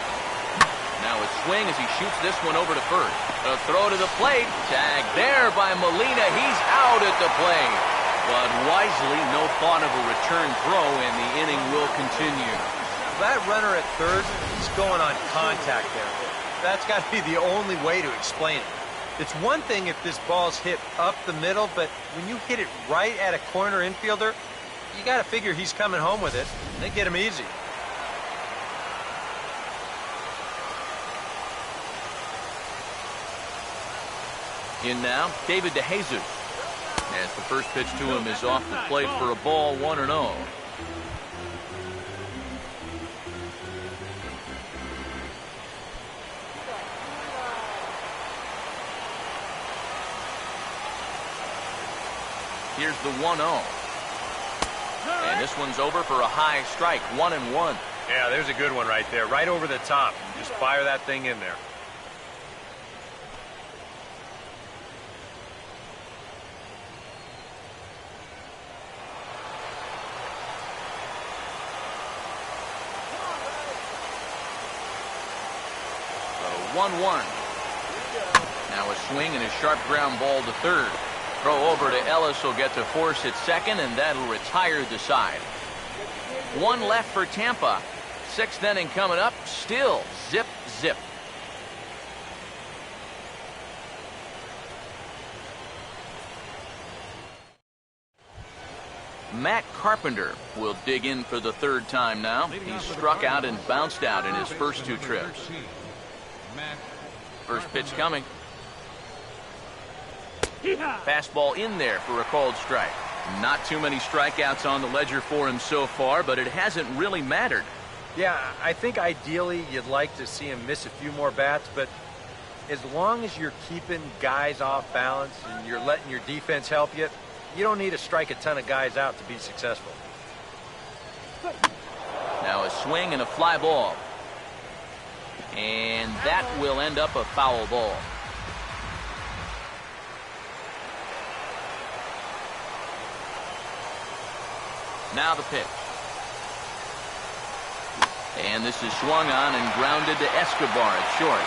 Now a swing as he shoots this one over to first. A throw to the plate. Tag there by Molina. He's out at the plate. But wisely, no thought of a return throw, and the inning will continue. That runner at third, he's going on contact there. That's got to be the only way to explain it. It's one thing if this ball's hit up the middle, but when you hit it right at a corner infielder, you got to figure he's coming home with it. They get him easy. In now, David DeJesus. As the first pitch to him is off the plate for a ball, 1-0. Here's the 1-0. And this one's over for a high strike, 1-1. Yeah, there's a good one right there, right over the top. Just fire that thing in there. 1-1. Now a swing and a sharp ground ball to third. Throw over to Ellis will get to force at second, and that'll retire the side. One left for Tampa. Sixth inning coming up. Still zip, zip. Matt Carpenter will dig in for the third time now. He struck out and bounced out in his first two trips. First pitch coming. Fastball in there for a called strike. Not too many strikeouts on the ledger for him so far, but it hasn't really mattered. Yeah, I think ideally you'd like to see him miss a few more bats, but as long as you're keeping guys off balance and you're letting your defense help you, you don't need to strike a ton of guys out to be successful. Now a swing and a fly ball. And that will end up a foul ball. Now the pitch. And this is swung on and grounded to Escobar at short.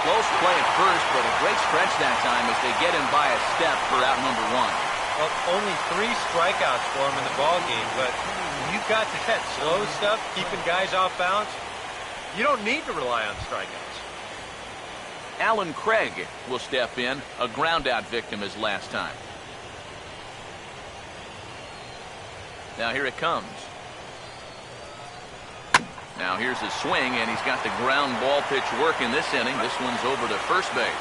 Close play at first, but a great stretch that time as they get him by a step for out number one. Well, only 3 strikeouts for him in the ball game, but when you've got that slow stuff, keeping guys off balance, you don't need to rely on strikeouts. Alan Craig will step in, a ground-out victim as last time. Now here it comes. Now here's a swing, and he's got the ground ball pitch working this inning. This one's over to first base.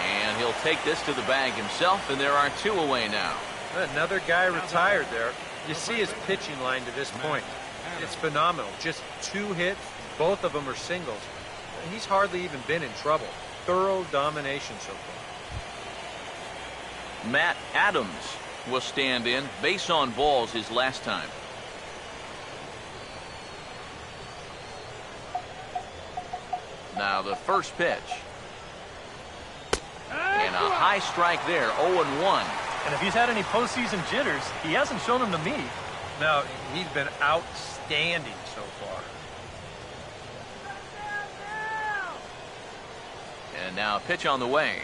And he'll take this to the bag himself, and there are 2 away now. Another guy retired there. You see his pitching line to this point. It's phenomenal. Just 2 hits, both of them are singles. He's hardly even been in trouble. Thorough domination so far. Matt Adams will stand in. Base on balls his last time. Now the first pitch. And a high strike there, 0-1. And if he's had any postseason jitters, he hasn't shown them to me. No, he's been outstanding so far. And now a pitch on the way.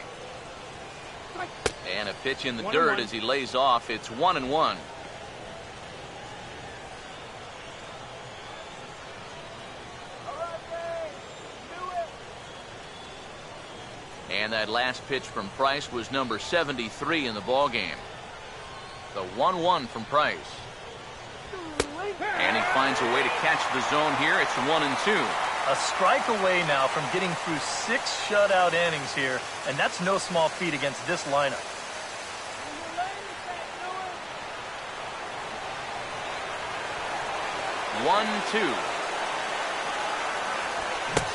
And a pitch in the dirt as he lays off. It's 1-1. And that last pitch from Price was number 73 in the ball game. The 1-1 from Price. And he finds a way to catch the zone here. It's 1-2. A strike away now from getting through 6 shutout innings here, and that's no small feat against this lineup. One, two.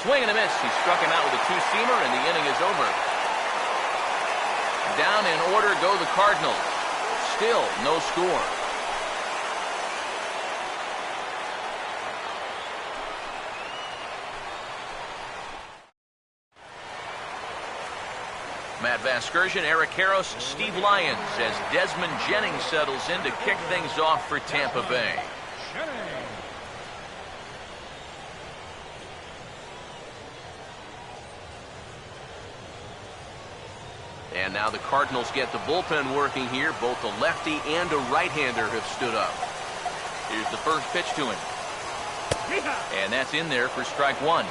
Swing and a miss. He struck him out with a 2-seamer, and the inning is over. Down in order go the Cardinals. Still no score. Matt Vasgersian, Eric Karros, Steve Lyons as Desmond Jennings settles in to kick things off for Tampa Bay. And now the Cardinals get the bullpen working here. Both a lefty and a right-hander have stood up. Here's the first pitch to him. And that's in there for strike 1.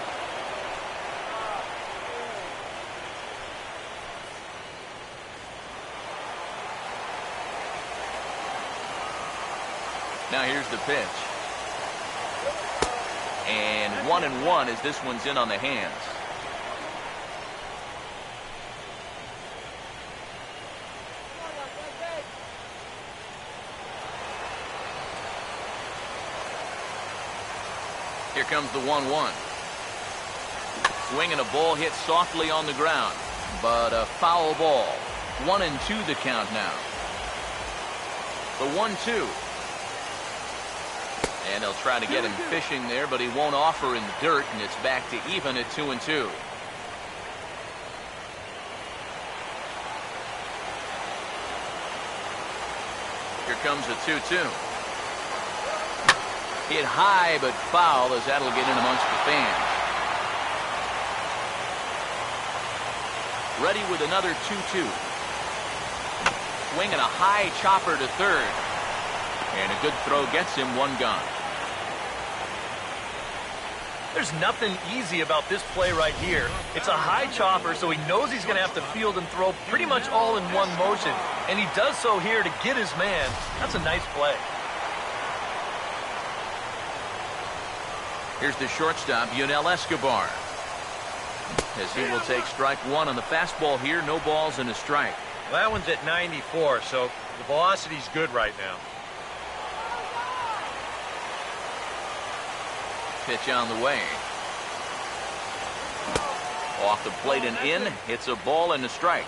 Now here's the pitch. And 1-1 as this one's in on the hands. Here comes the 1-1. Swing and a ball hit softly on the ground, but a foul ball. 1-2 the count now. The 1-2. And they'll try to get him fishing there, but he won't offer in the dirt, and it's back to even at 2-2. Here comes a 2-2. Hit high but foul as that'll get in amongst the fans. Ready with another 2-2. Swinging a high chopper to third. And a good throw gets him one gone. There's nothing easy about this play right here. It's a high chopper, so he knows he's going to have to field and throw pretty much all in one motion. And he does so here to get his man. That's a nice play. Here's the shortstop, Yunel Escobar. As he will take strike one on the fastball here. No balls and a strike. Well, that one's at 94, so the velocity's good right now. Pitch on the way. Off the plate and in. It's a ball and a strike.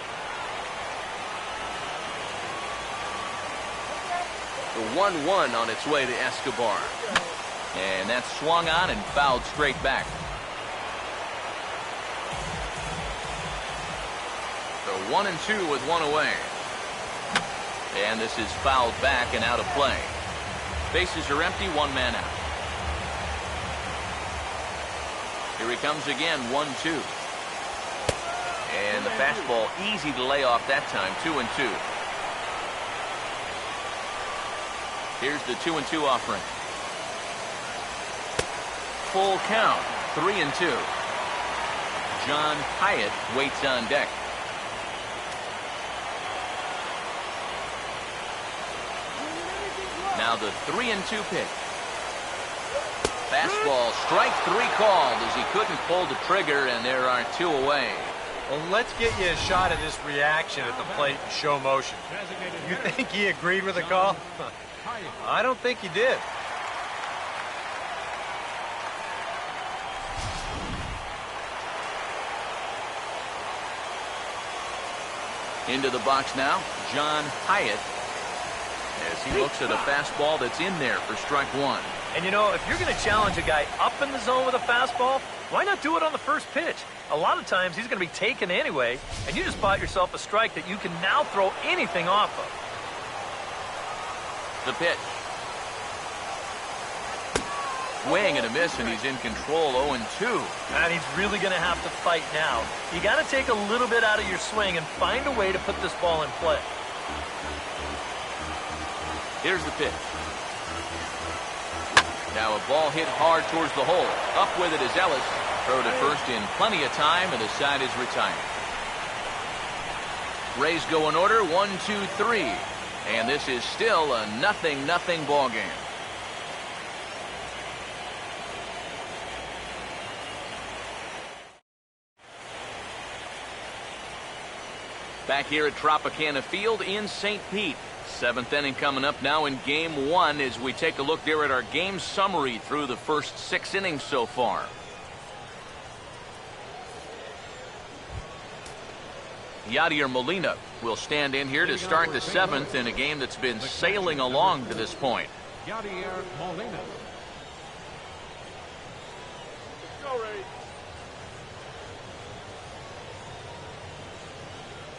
The 1-1 on its way to Escobar. And that's swung on and fouled straight back. So 1-2 with one away. And this is fouled back and out of play. Bases are empty, one man out. Here he comes again, 1-2. And the fastball easy to lay off that time, 2-2. Here's the 2-2 offering. Full count, 3-2. John Hyatt waits on deck. Now the 3-2 pitch. Fastball, strike three called as he couldn't pull the trigger, and there are two away. Well, let's get you a shot of this reaction at the plate in show motion. You think he agreed with the call? I don't think he did. Into the box now, John Hyatt, as he looks at a fastball that's in there for strike one. And you know, if you're going to challenge a guy up in the zone with a fastball, why not do it on the first pitch? A lot of times he's going to be taken anyway, and you just bought yourself a strike that you can now throw anything off of. The pitch. Swing and a miss, and he's in control, 0-2. And he's really going to have to fight now. You got to take a little bit out of your swing and find a way to put this ball in play. Here's the pitch. Now a ball hit hard towards the hole. Up with it is Ellis. Throw to first in plenty of time, and the side is retired. Rays go in order, 1-2-3. And this is still a 0-0 ball game. Back here at Tropicana Field in St. Pete. Seventh inning coming up now in game one as we take a look there at our game summary through the first 6 innings so far. Yadier Molina will stand in here to start the 7th in a game that's been sailing along to this point. Yadier Molina.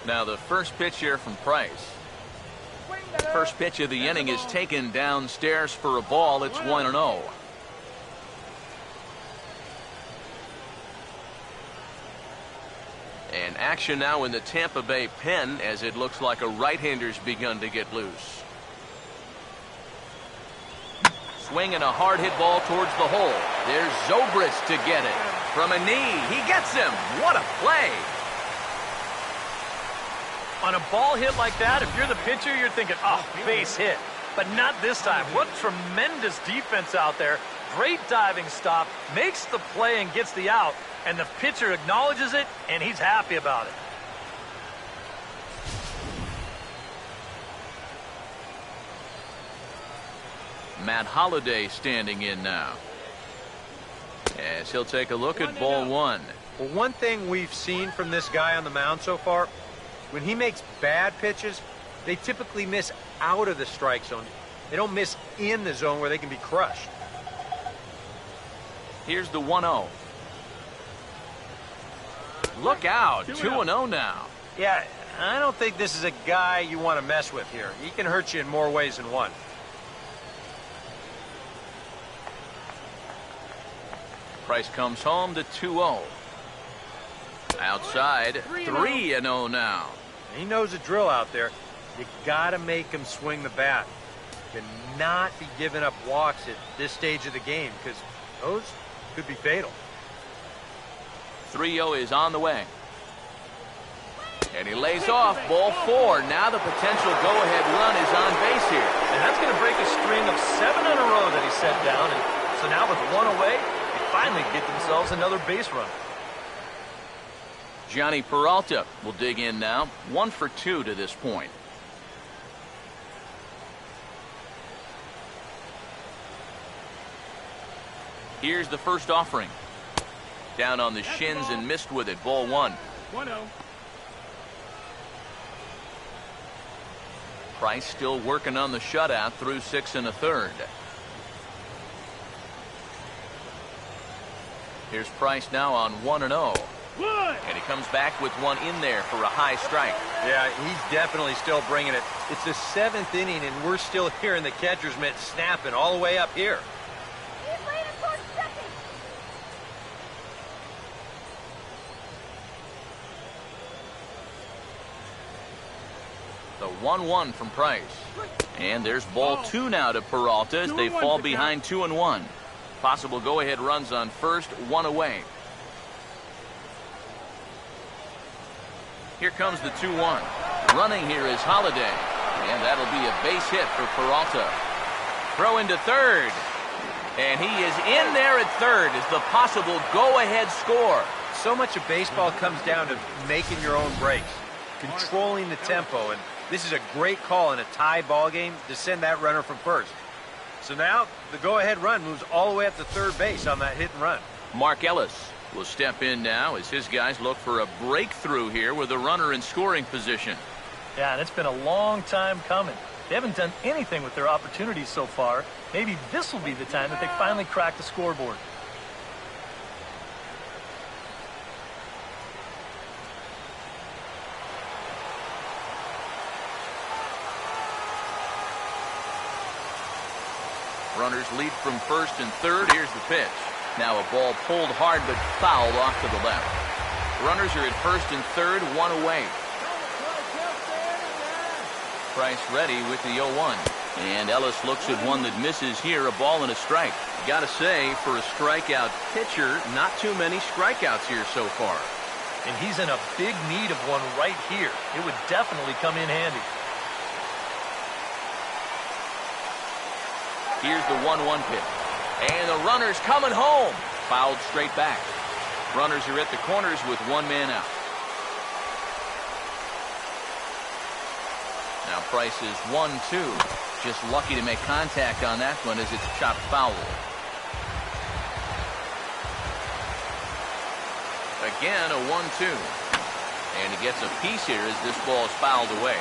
Now the first pitch here from Price. First pitch of the inning is taken downstairs for a ball. It's 1-0. And action now in the Tampa Bay pen as it looks like a right-hander's begun to get loose. Swinging a hard hit ball towards the hole. There's Zobrist to get it. From a knee, he gets him. What a play. On a ball hit like that, if you're the pitcher, you're thinking, oh, base hit. But not this time. What tremendous defense out there. Great diving stop, makes the play and gets the out. And the pitcher acknowledges it, and he's happy about it. Matt Holliday standing in now. As he'll take a look at ball one. Well, one thing we've seen from this guy on the mound so far, when he makes bad pitches, they typically miss out of the strike zone. They don't miss in the zone where they can be crushed. Here's the 1-0. Look out, 2-0 now. Yeah, I don't think this is a guy you want to mess with here. He can hurt you in more ways than one. Price comes home to 2-0. Outside, 3-0 now. He knows the drill out there. You got to make him swing the bat. Cannot be giving up walks at this stage of the game because those could be fatal. 3-0 is on the way. And he lays off ball 4. Now the potential go-ahead run is on base here. And that's going to break a string of 7 in a row that he set down. And so now with 1 away, they finally get themselves another base run. Johnny Peralta will dig in now. 1 for 2 to this point. Here's the first offering. Down on the shins and missed with it. Ball 1. 1-0. Price still working on the shutout through 6 1/3. Here's Price now on 1-0. And he comes back with 1 in there for a high strike. Yeah, he's definitely still bringing it. It's the 7th inning, and we're still hearing the catcher's mitt snapping all the way up here. He's leaning towards second. The 1-1 from Price. And there's ball 2 now to Peralta as they fall behind 2-1. Possible go-ahead runs on first, 1 away. Here comes the 2-1. Running here is Holiday. And that'll be a base hit for Peralta. Throw into third. And he is in there at third as the possible go-ahead score. So much of baseball comes down to making your own breaks, controlling the tempo, and this is a great call in a tie ball game to send that runner from first. So now the go-ahead run moves all the way up to third base on that hit and run. Mark Ellis will step in now as his guys look for a breakthrough here with a runner in scoring position. Yeah, and it's been a long time coming. They haven't done anything with their opportunities so far. Maybe this will be the time that they finally crack the scoreboard. Runners lead from first and third. Here's the pitch. Now a ball pulled hard but fouled off to the left. Runners are at first and third, 1 away. Price ready with the 0-1. And Ellis looks at one that misses here, a ball and a strike. Gotta say, for a strikeout pitcher, not too many strikeouts here so far. And he's in a big need of one right here. It would definitely come in handy. Here's the 1-1 pitch. And the runner's coming home. Fouled straight back. Runners are at the corners with 1 man out. Now Price is 1-2. Just lucky to make contact on that one as it's chopped foul. Again, a 1-2. And he gets a piece here as this ball is fouled away.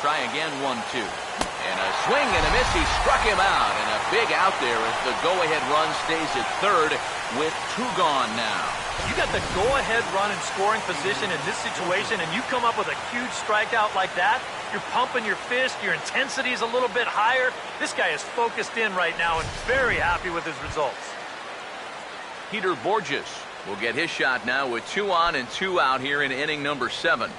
Try again, 1-2. And a swing and a miss. He struck him out. And a big out there as the go-ahead run stays at third with 2 gone now. You got the go-ahead run in scoring position in this situation, and you come up with a huge strikeout like that. You're pumping your fist. Your intensity is a little bit higher. This guy is focused in right now and very happy with his results. Peter Borges will get his shot now with 2 on and 2 out here in inning number 7.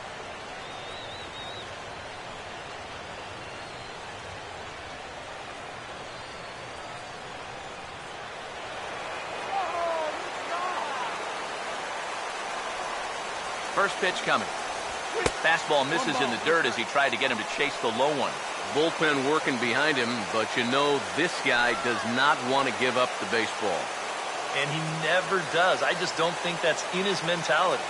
First pitch coming. Fastball misses in the dirt as he tried to get him to chase the low one. Bullpen working behind him, but you know this guy does not want to give up the baseball. And he never does. I just don't think that's in his mentality.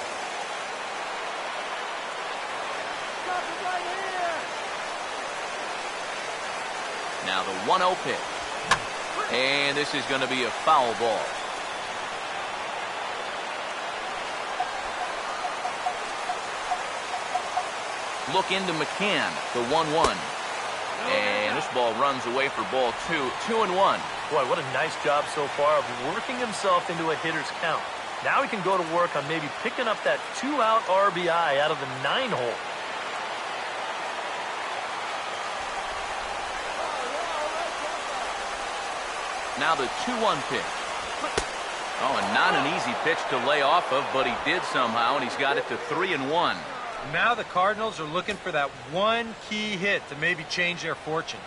Now the 1-0 pitch. And this is going to be a foul ball. Look into McCann, the 1-1. And this ball runs away for ball 2. 2-1. Boy, what a nice job so far of working himself into a hitter's count. Now he can go to work on maybe picking up that 2-out RBI out of the 9-hole. Now the 2-1 pitch. Oh, and not an easy pitch to lay off of, but he did somehow, and he's got it to 3-1. Now the Cardinals are looking for that one key hit to maybe change their fortunes.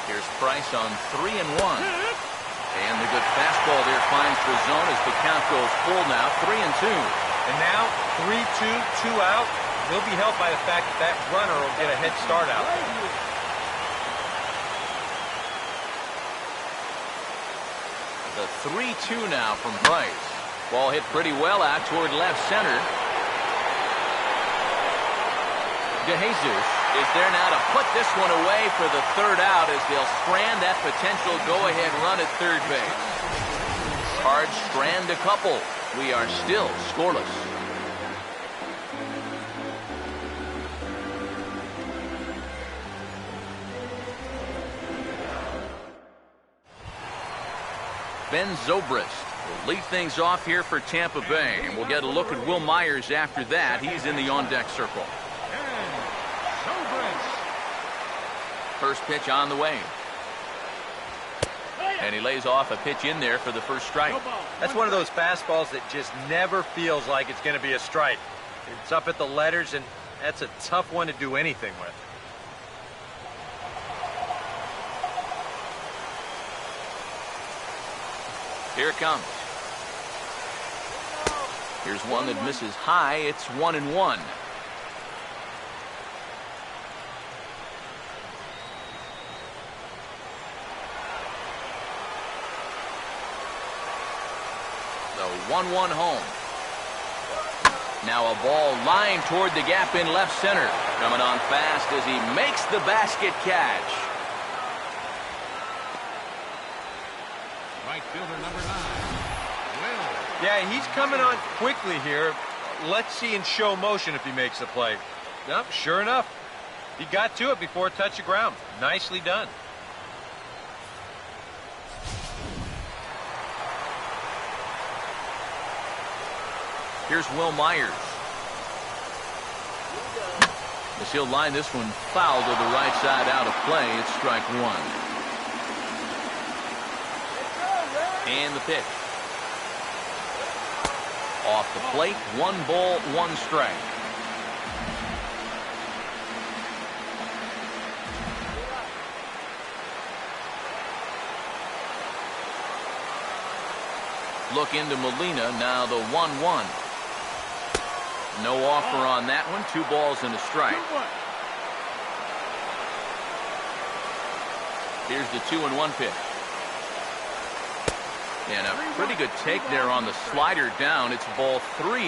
Here's Price on 3-1. And the good fastball there finds the zone as the count goes full now, 3-2. And now 3-2, 2 out. He'll be helped by the fact that that runner will get a head start out. The 3-2 now from Price. Ball hit pretty well out toward left center. DeJesus is there now to put this one away for the third out as they'll strand that potential go-ahead run at third base. Cards strand a couple. We are still scoreless. Ben Zobrist will lead things off here for Tampa Bay, and we'll get a look at Will Myers after that. He's in the on-deck circle. First pitch on the way. And he lays off a pitch in there for the first strike. That's one of those fastballs that just never feels like it's going to be a strike. It's up at the letters, and that's a tough one to do anything with. Here it comes. Here's one that misses high. It's 1-1. The 1-1 home. Now a ball lined toward the gap in left center. Coming on fast as he makes the basket catch. Right fielder number 9. Will. Yeah, he's coming on quickly here. Let's see in show motion if he makes the play. Yep, sure enough. He got to it before it touched the ground. Nicely done. Here's Will Myers. As he'll line this one foul to the right side out of play. It's strike one. And the pitch. Off the plate, 1 ball, 1 strike. Look into Molina, now the 1-1. No offer on that one, 2 balls and a strike. Here's the 2-1 pitch. And a pretty good take there on the slider down. It's ball 3.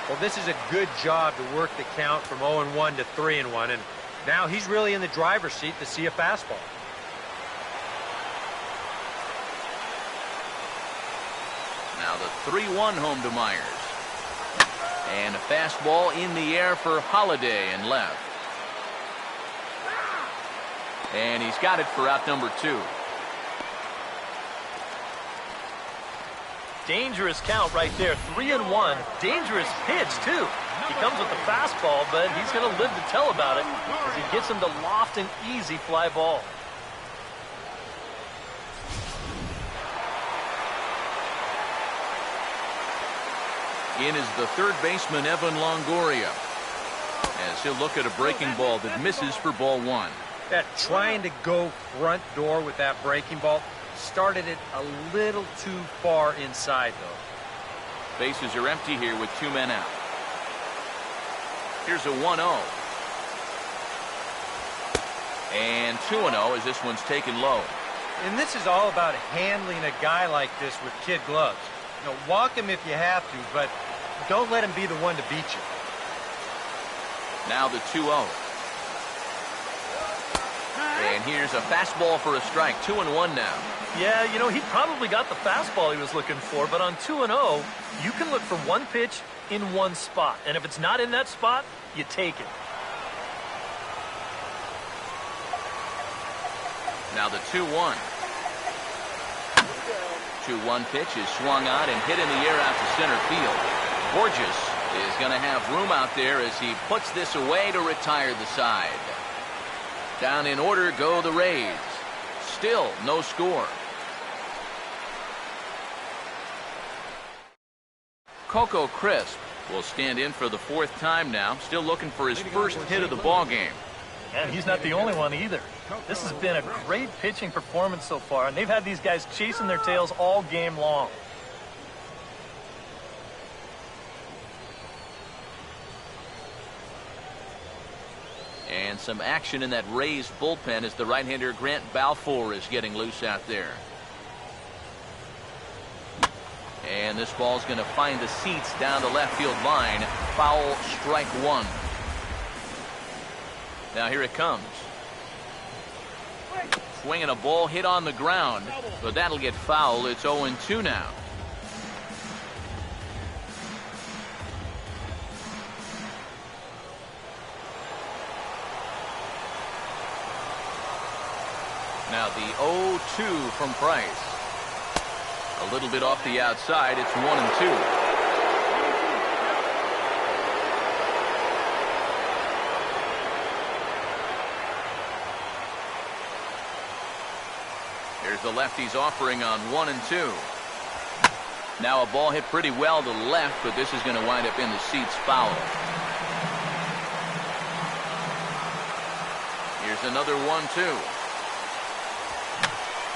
Well, this is a good job to work the count from 0-1 to 3-1, and now he's really in the driver's seat to see a fastball. Now the 3-1 home to Myers. And a fastball in the air for Holiday and left. And he's got it for out number 2. Dangerous count right there. 3-1. Dangerous pitch, too. He comes with the fastball, but he's going to live to tell about it as he gets him to loft an easy fly ball. In is the third baseman, Evan Longoria, as he'll look at a breaking ball that misses for ball 1. That trying to go front door with that breaking ball started it a little too far inside, though. Bases are empty here with 2 men out. Here's a 1-0. And 2-0 as this one's taken low. And this is all about handling a guy like this with kid gloves. You know, walk him if you have to, but don't let him be the one to beat you. Now the 2-0. And here's a fastball for a strike. 2-1 now. Yeah, you know, he probably got the fastball he was looking for, but on 2-0, you can look for one pitch in one spot. And if it's not in that spot, you take it. Now the 2-1. 2-1 pitch is swung on and hit in the air out to center field. Borges is going to have room out there as he puts this away to retire the side. Down in order go the Rays. Still no score. Coco Crisp will stand in for the 4th time now, still looking for his first hit of the ball game. And he's not the only one either. This has been a great pitching performance so far, and they've had these guys chasing their tails all game long. And some action in that Rays bullpen as the right-hander Grant Balfour is getting loose out there. And this ball's going to find the seats down the left field line. Foul, strike 1. Now here it comes. Swinging a ball hit on the ground, but that'll get foul. It's 0-2 now. Now the 0-2 from Price. A little bit off the outside. It's 1-2. Here's the lefty's offering on 1-2. Now a ball hit pretty well to the left, but this is going to wind up in the seats foul. Here's another 1-2.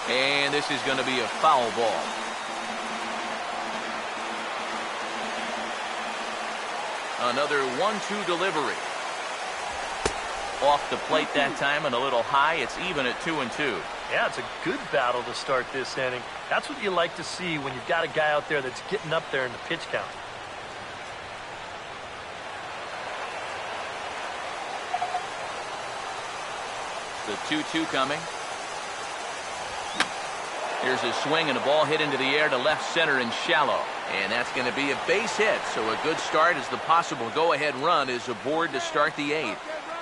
And this is going to be a foul ball. Another 1-2 delivery. Off the plate that time and a little high. It's even at 2-2. Yeah, it's a good battle to start this inning. That's what you like to see when you've got a guy out there that's getting up there in the pitch count. The 2-2 coming. Here's a swing and a ball hit into the air to left center and shallow. And that's going to be a base hit. So a good start as the possible go-ahead run is aboard to start the 8th.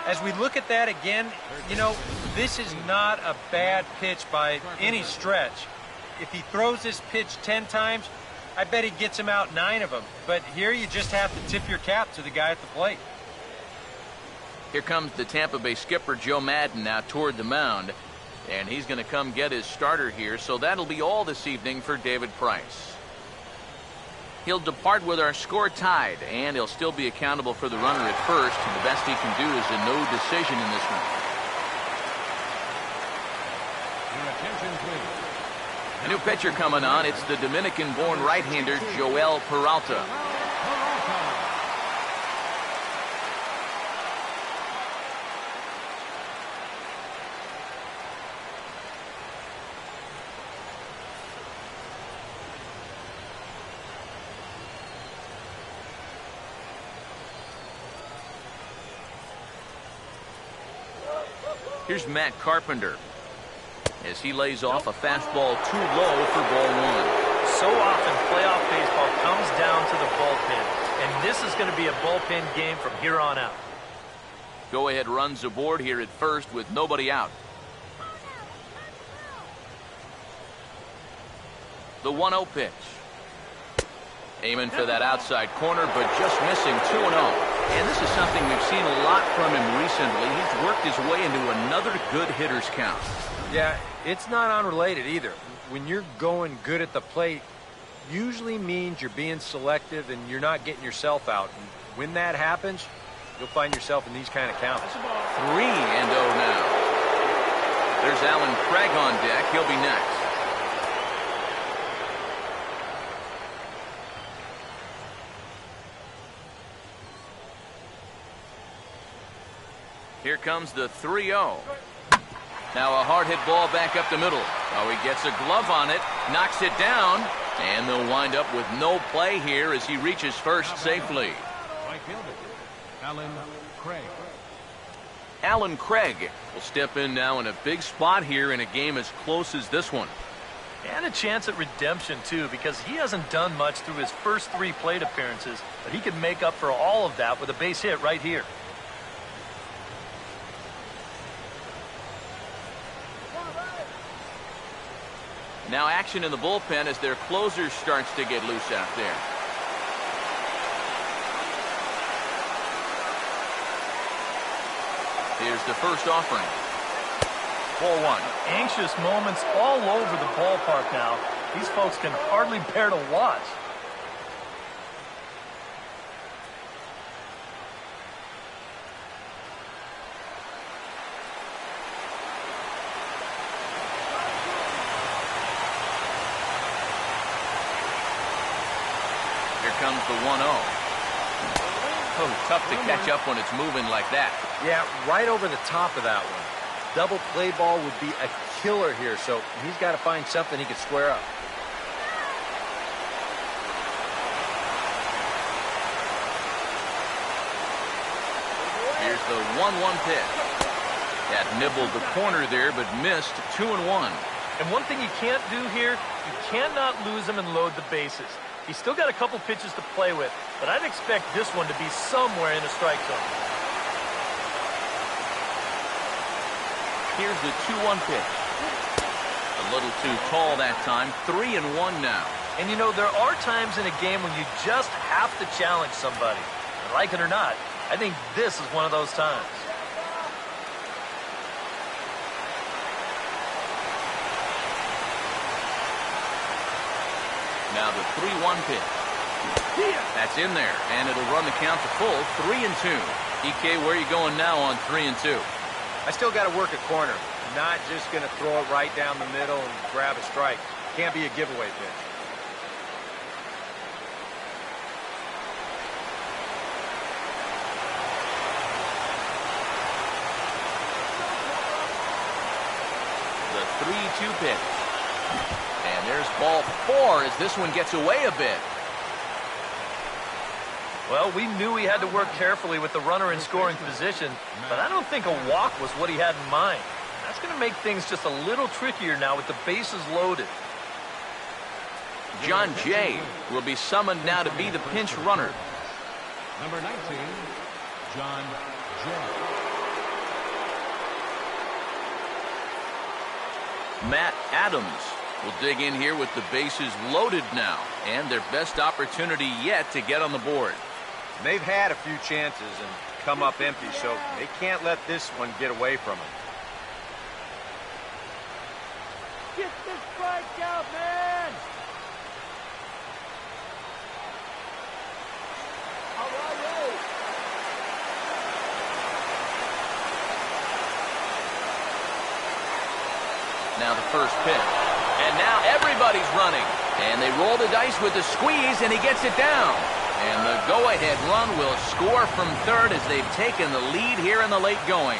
As we look at that again, you know, this is not a bad pitch by any stretch. If he throws this pitch 10 times, I bet he gets him out 9 of them. But here you just have to tip your cap to the guy at the plate. Here comes the Tampa Bay skipper Joe Madden now toward the mound. And he's going to come get his starter here. So that'll be all this evening for David Price. He'll depart with our score tied, and he'll still be accountable for the runner at first. And the best he can do is a no decision in this one. Your attention, please. A new pitcher coming on. It's the Dominican-born right-hander Joel Peralta. Here's Matt Carpenter as he lays off a fastball too low for ball 1. So often playoff baseball comes down to the bullpen, and this is going to be a bullpen game from here on out. Go-ahead runs aboard here at first with nobody out. The 1-0 pitch. Aiming for that outside corner, but just missing 2-0. And this is something we've seen a lot from him recently. He's worked his way into another good hitter's count. Yeah, it's not unrelated either. When you're going good at the plate, usually means you're being selective and you're not getting yourself out. And when that happens, you'll find yourself in these kind of counts. 3-0 now. There's Alan Craig on deck. He'll be next. Here comes the 3-0. Now a hard hit ball back up the middle. Oh, he gets a glove on it, knocks it down, and they'll wind up with no play here as he reaches first safely. Right fielder, Alan Craig. Alan Craig will step in now in a big spot here in a game as close as this one. And a chance at redemption, too, because he hasn't done much through his first 3 plate appearances, but he can make up for all of that with a base hit right here. Now action in the bullpen as their closer starts to get loose out there. Here's the first offering. Ball one. Anxious moments all over the ballpark now. These folks can hardly bear to watch. Here comes the 1-0. Oh, tough to catch up when it's moving like that. Yeah, right over the top of that one. Double play ball would be a killer here, so he's got to find something he can square up. Here's the 1-1 pitch. That nibbled the corner there, but missed 2-1. And one thing you can't do here, you cannot lose him and load the bases. He's still got a couple pitches to play with, but I'd expect this one to be somewhere in the strike zone. Here's the 2-1 pitch. A little too tall that time. 3-1 now. And you know, there are times in a game when you just have to challenge somebody. Like it or not, I think this is one of those times. Now the 3-1 pitch. That's in there, and it'll run the count to full. 3-2. EK, where are you going now on 3-2? I still got to work a corner. Not just going to throw it right down the middle and grab a strike. Can't be a giveaway pitch. The 3-2 pitch. And there's ball 4 as this one gets away a bit. Well, we knew he had to work carefully with the runner in scoring position, but I don't think a walk was what he had in mind. That's going to make things just a little trickier now with the bases loaded. John Jay will be summoned now to be the pinch runner. Number 19, John Jay. Matt Adams will dig in here with the bases loaded now, and their best opportunity yet to get on the board. They've had a few chances and come up empty, so they can't let this one get away from them. Get the strike out, man! All right. Now the first pitch. And now everybody's running. And they roll the dice with the squeeze, and he gets it down. And the go-ahead run will score from third as they've taken the lead here in the late going.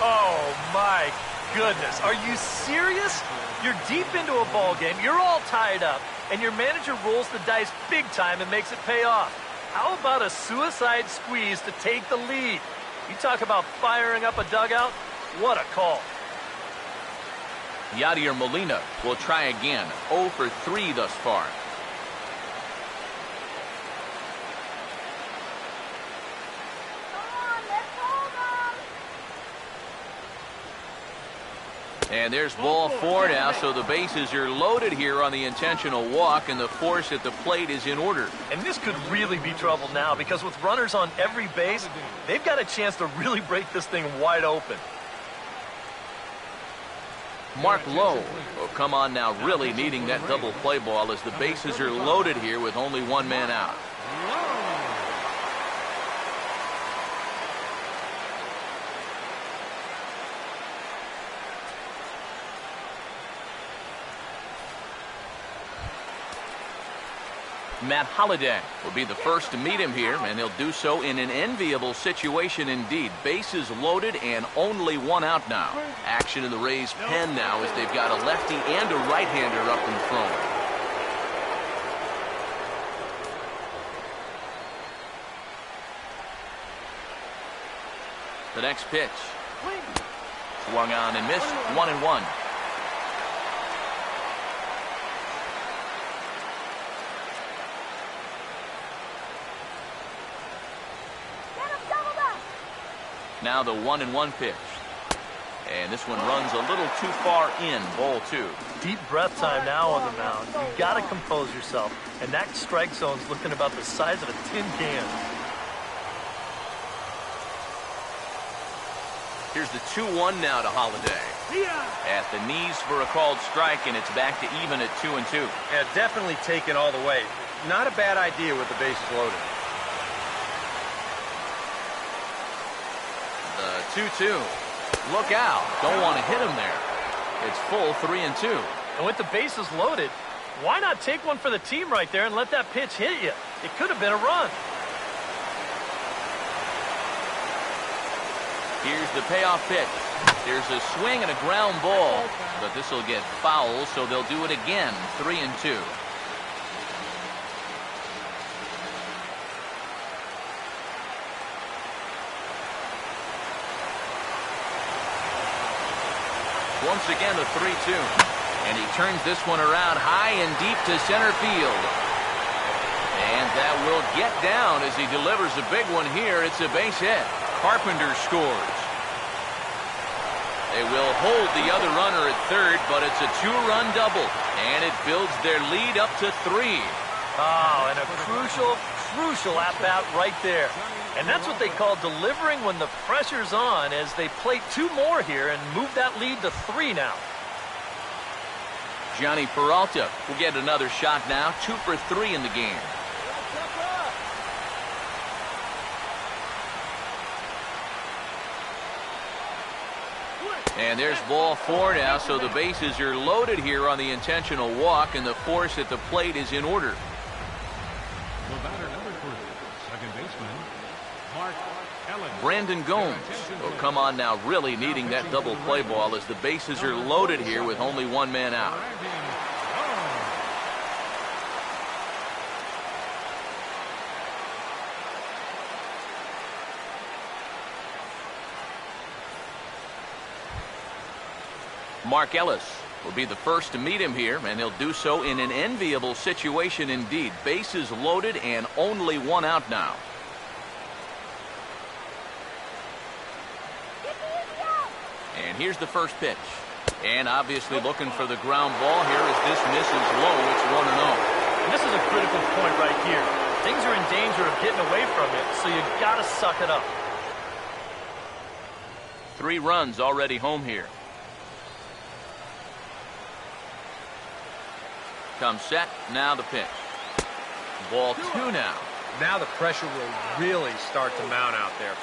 Oh, my goodness. Are you serious? You're deep into a ball game, you're all tied up, and your manager rolls the dice big time and makes it pay off. How about a suicide squeeze to take the lead? You talk about firing up a dugout? What a call. Yadier Molina will try again. 0 for 3 thus far. Come on, let's hold them! And there's ball 4 now, so the bases are loaded here on the intentional walk, and the force at the plate is in order. And this could really be trouble now, because with runners on every base, they've got a chance to really break this thing wide open. Mark Lowe will come on now, really needing that double play ball as the bases are loaded here with only one man out. Matt Holliday will be the first to meet him here, and he'll do so in an enviable situation indeed. Bases loaded and only one out now. Action in the Rays' pen now as they've got a lefty and a right-hander up and throwing. The next pitch. Swung on and missed. 1-1. Now the 1-1 pitch. And this one runs a little too far in. Ball 2. Deep breath time now on the mound. You got to compose yourself. And that strike zone's looking about the size of a tin can. Here's the 2-1 now to Holiday. At the knees for a called strike, and it's back to even at 2-2. Yeah, definitely taken all the way. Not a bad idea with the bases loaded. The 2-2. Look out. Don't want to hit him there. It's full 3-2. And with the bases loaded, why not take one for the team right there and let that pitch hit you? It could have been a run. Here's the payoff pitch. There's a swing and a ground ball, but this will get foul, so they'll do it again. 3-2. Once again, the 3-2. And he turns this one around high and deep to center field. And that will get down as he delivers a big one here. It's a base hit. Carpenter scores. They will hold the other runner at third, but it's a 2-run double. And it builds their lead up to 3. Oh, and a crucial at-bat right there. And that's what they call delivering when the pressure's on, as they play 2 more here and move that lead to 3 now. Johnny Peralta will get another shot now. 2 for 3 in the game. And there's ball 4 now, so the bases are loaded here on the intentional walk, and the force at the plate is in order. The batter number 3, second baseman, Mark Ellen. Brandon Gomes will come on now, really needing that double play ball as the bases are loaded here with only 1 man out. Mark Ellis will be the first to meet him here, and he'll do so in an enviable situation indeed. Bases loaded and only 1 out now. And here's the first pitch. And obviously looking for the ground ball here as this misses low. It's 1-0. And this is a critical point right here. Things are in danger of getting away from it, so you got to suck it up. 3 runs already home here. Comes set. Now the pitch. Ball 2 now. Now the pressure will really start to mount out there.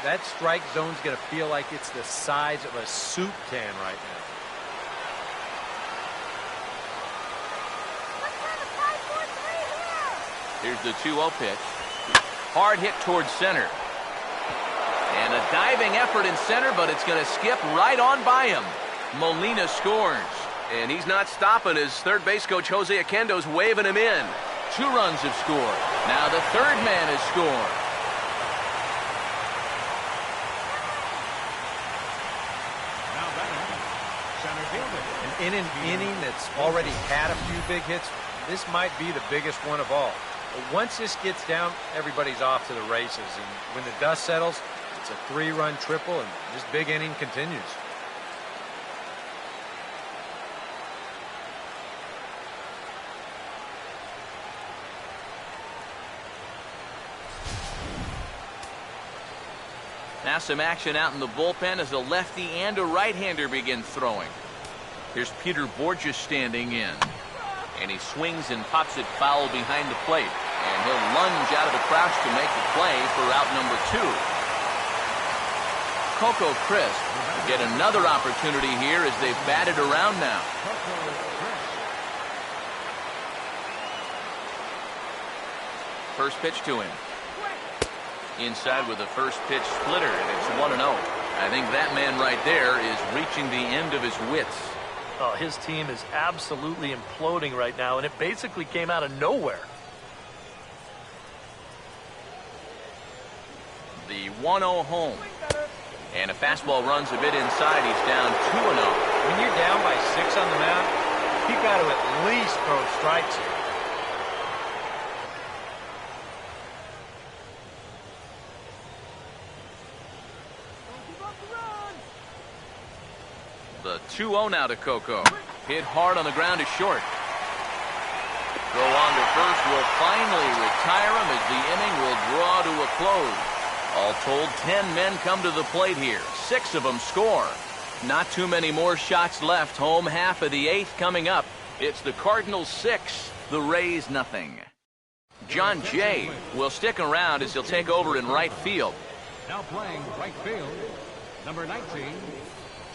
That strike zone's going to feel like it's the size of a soup can right now. Here's the 2-0 pitch. Hard hit towards center. And a diving effort in center, but it's going to skip right on by him. Molina scores. And he's not stopping as third base coach Jose Oquendo's waving him in. 2 runs have scored. Now the third man has scored. Now batting, center fielder. And in an inning that's already had a few big hits, this might be the biggest one of all. But once this gets down, everybody's off to the races. And when the dust settles, it's a 3-run triple, and this big inning continues. Now some action out in the bullpen as a lefty and a right-hander begin throwing. Here's Peter Borges standing in. And he swings and pops it foul behind the plate. And he'll lunge out of the crouch to make the play for out number 2. Coco Crisp will get another opportunity here as they've batted around now. First pitch to him. Inside with a first pitch splitter, and it's 1-0. I think that man right there is reaching the end of his wits. Oh, his team is absolutely imploding right now, and it basically came out of nowhere. The 1-0 home. And a fastball runs a bit inside. He's down 2-0. When you're down by 6 on the mound, you've got to at least throw strikes here. The 2-0 now to Coco. Hit hard on the ground is short. Throw on to first will finally retire him as the inning will draw to a close. All told, 10 men come to the plate here. 6 of them score. Not too many more shots left. Home half of the 8th coming up. It's the Cardinals 6, the Rays nothing. John Jay will stick around as he'll take over in right field. Now playing right field, number 19,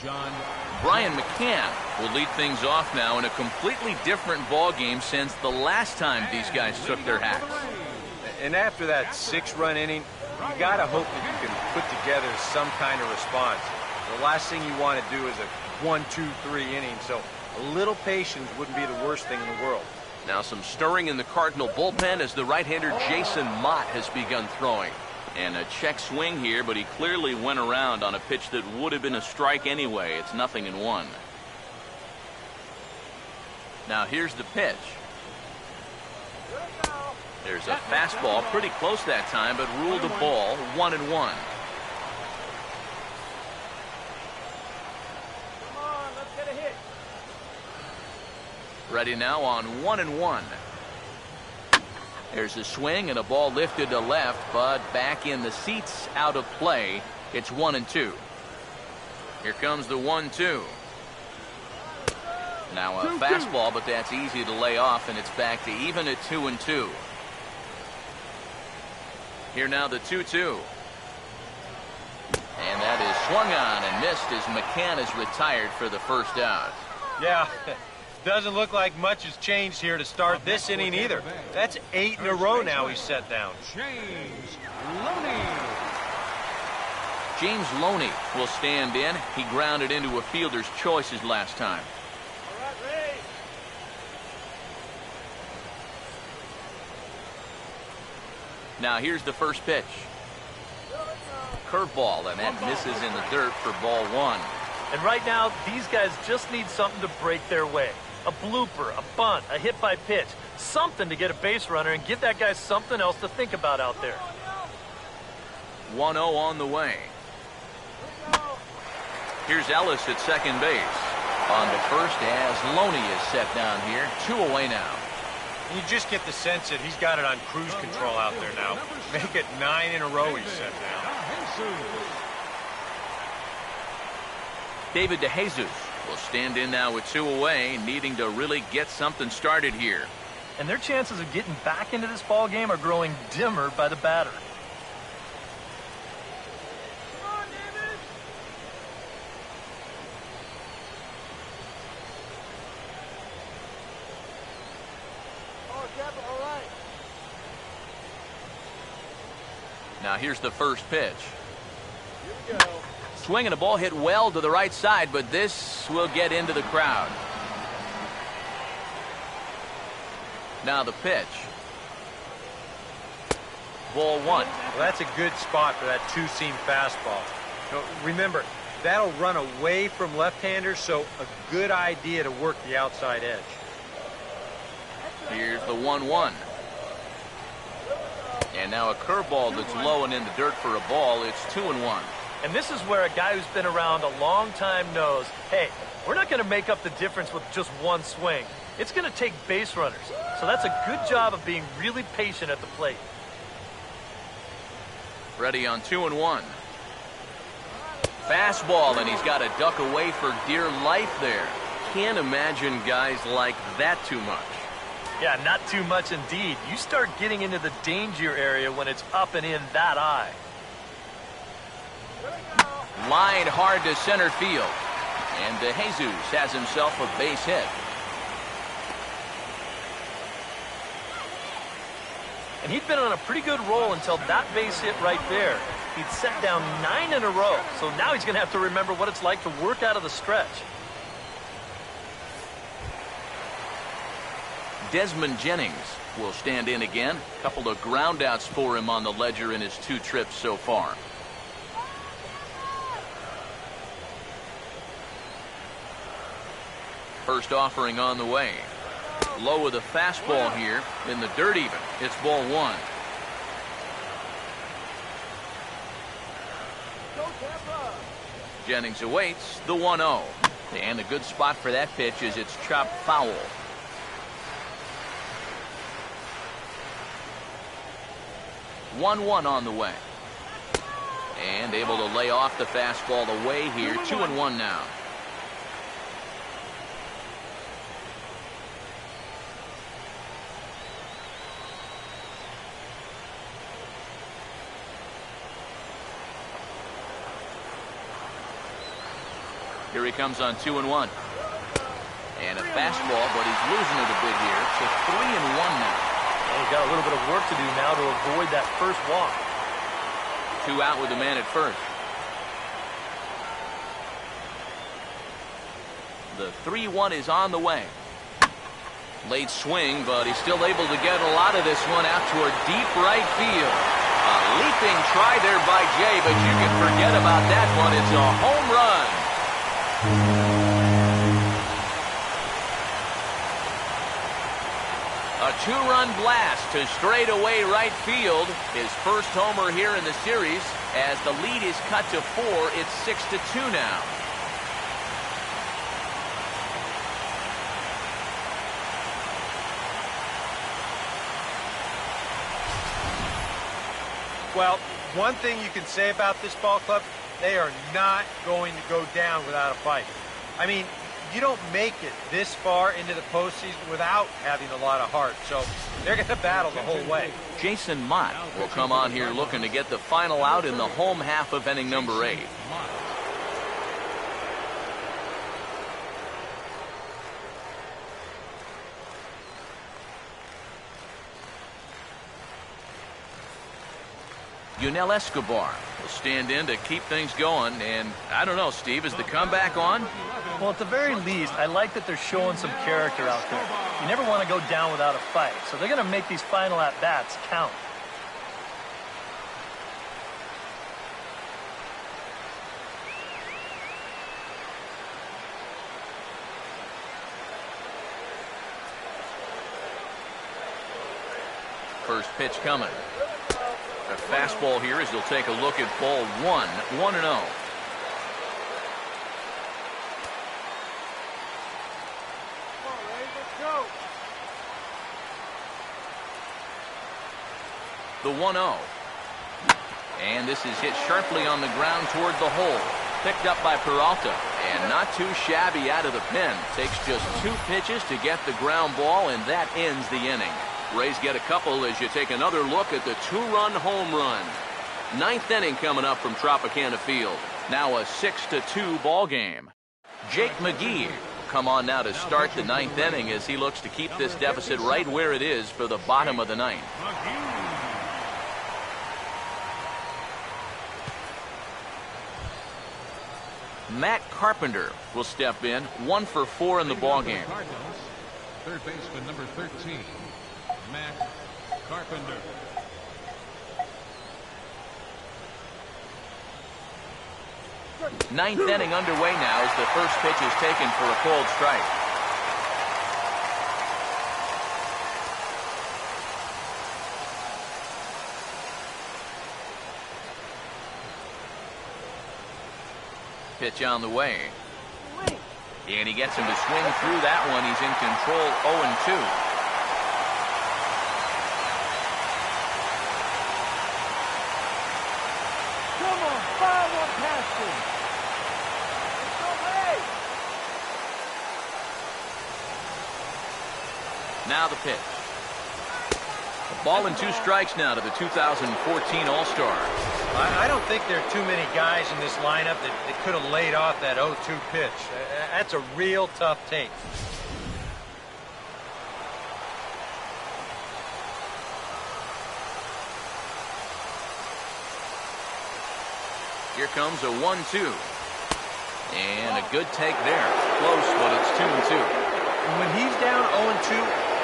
John. Brian McCann will lead things off now in a completely different ball game since the last time these guys took their hats. And after that 6-run inning, you got to hope that you can put together some kind of response. The last thing you want to do is a 1, 2, 3 inning, so a little patience wouldn't be the worst thing in the world. Now some stirring in the Cardinal bullpen as the right-hander Jason Mott has begun throwing. And a check swing here, but he clearly went around on a pitch that would have been a strike anyway. It's 0-1. Now here's the pitch. There's a fastball pretty close that time, but ruled a ball, 1-1. Ready now on 1-1. There's a swing and a ball lifted to left, but back in the seats, out of play. It's 1-2. Here comes the 1-2. Now a fastball, but that's easy to lay off, and it's back to even at 2-2. Here now the 2-2. And that is swung on and missed as McCann is retired for the first out. Yeah. Doesn't look like much has changed here to start this inning either. That's 8 in a row now he's set down. James Loney will stand in. He grounded into a fielder's choice his last time. Now here's the first pitch. Curveball, and that misses in the dirt for ball 1. And right now, these guys just need something to break their way. A blooper, a bunt, a hit by pitch, something to get a base runner and give that guy something else to think about out there. 1-0 on the way. Here's Ellis at second base. On to first as Loney is set down here. 2 away now. You just get the sense that he's got it on cruise control out there now. Make it 9 in a row he's set down. David DeJesus will stand in now with 2 away, needing to really get something started here. And their chances of getting back into this ball game are growing dimmer by the batter. Now here's the first pitch. Swing and a ball hit well to the right side, but this will get into the crowd. Now the pitch. Ball 1. Well, that's a good spot for that 2-seam fastball. Now, remember, that'll run away from left-handers, so a good idea to work the outside edge. Here's the 1-1. And now a curveball that's low and in the dirt for a ball. It's 2-1. And this is where a guy who's been around a long time knows, hey, we're not going to make up the difference with just one swing. It's going to take base runners. So that's a good job of being really patient at the plate. Ready on 2-1. Fastball, and he's got to duck away for dear life there. Can't imagine guys like that too much. Yeah, not too much indeed. You start getting into the danger area when it's up and in that eye. Line hard to center field. And DeJesus has himself a base hit. And he'd been on a pretty good roll until that base hit right there. He'd set down 9 in a row. So now he's going to have to remember what it's like to work out of the stretch. Desmond Jennings will stand in again. A couple of groundouts for him on the ledger in his 2 trips so far. First offering on the way. Low with a fastball here. In the dirt even. It's ball 1. Jennings awaits the 1-0. And a good spot for that pitch is it's chopped foul. 1-1 on the way. And able to lay off the fastball away here. 2-1 now. Here he comes on 2-1. And a fastball, but he's losing it a bit here. So 3-1 now. Well, he's got a little bit of work to do now to avoid that first walk. 2 out with the man at first. The 3-1 is on the way. Late swing, but he's still able to get a lot of this one out toward deep right field. A leaping try there by Jay, but you can forget about that one. It's a home run. A 2-run blast to straightaway right field. His first homer here in the series. As the lead is cut to 4, it's 6-2 now. Well, one thing you can say about this ball club, they are not going to go down without a fight. I mean, you don't make it this far into the postseason without having a lot of heart. So they're going to battle the whole way. Jason Mott will come on here looking to get the final out in the home half of inning number 8. Yunel Escobar will stand in to keep things going. And I don't know, Steve, is the comeback on? Well, at the very least, I like that they're showing some character out there. You never want to go down without a fight, so they're going to make these final at-bats count. First pitch coming. A fastball here as he'll take a look at ball 1, 1-0. The 1-0. And this is hit sharply on the ground toward the hole. Picked up by Peralta. And not too shabby out of the pen. Takes just 2 pitches to get the ground ball, and that ends the inning. Rays get a couple as you take another look at the 2-run home run. 9th inning coming up from Tropicana Field. Now a 6-2 ball game. Jake McGee come on now to start the 9th inning as he looks to keep this deficit right where it is for the bottom of the 9th. Matt Carpenter will step in, 1 for 4 in the ball game. Cardinals, third baseman number 13, Matt Carpenter. Ninth inning underway now as the first pitch is taken for a cold strike. Pitch on the way. And he gets him to swing through that one. He's in control, 0-2. Now the pitch. A ball and 2 strikes now to the 2014 All-Star. I don't think there are too many guys in this lineup that could have laid off that 0-2 pitch. That's a real tough take. Here comes a 1-2. And a good take there. Close, but it's 2-2. When he's down 0-2,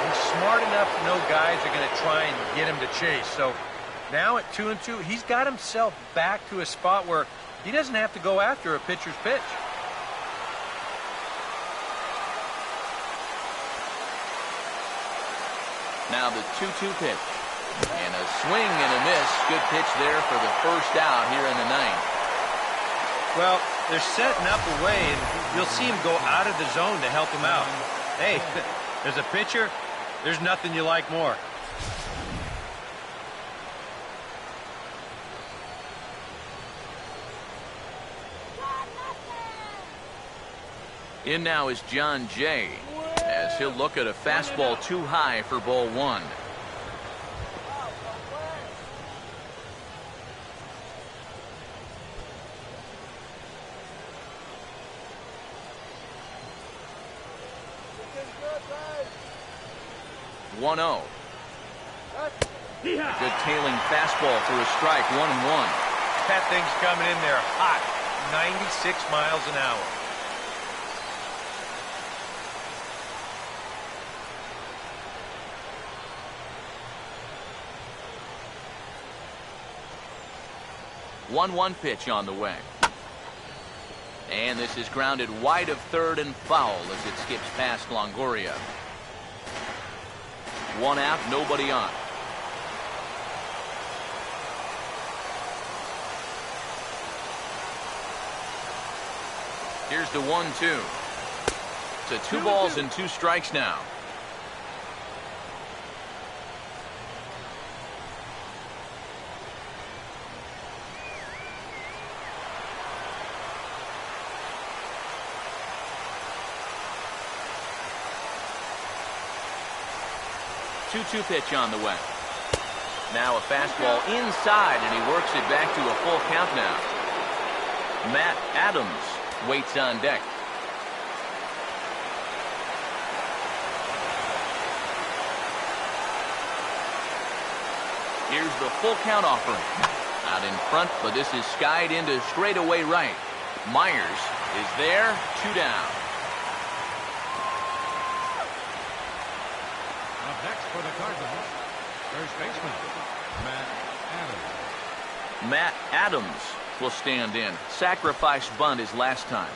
he's smart enough to know guys are going to try and get him to chase. So now at 2-2, he's got himself back to a spot where he doesn't have to go after a pitcher's pitch. Now the 2-2 pitch. And a swing and a miss. Good pitch there for the first out here in the 9th. Well, they're setting up a way, and you'll see him go out of the zone to help him out. Hey, as a pitcher, there's nothing you like more. In now is John Jay, as he'll look at a fastball too high for ball one. One 0. A good tailing fastball for a strike, 1-1. That thing's coming in there hot, 96 miles an hour. One pitch on the way. And this is grounded wide of third and foul as it skips past Longoria. One out, nobody on. Here's the 1-2. It's a 2 balls and 2 strikes now. Two pitch on the way. Now a fastball inside, and he works it back to a full count now. Matt Adams waits on deck. Here's the full count offering. Out in front, but this is skied into straightaway right. Myers is there, 2 down. Up next for the Cardinals, first baseman, Matt Adams. Matt Adams will stand in. Sacrifice bunt his last time.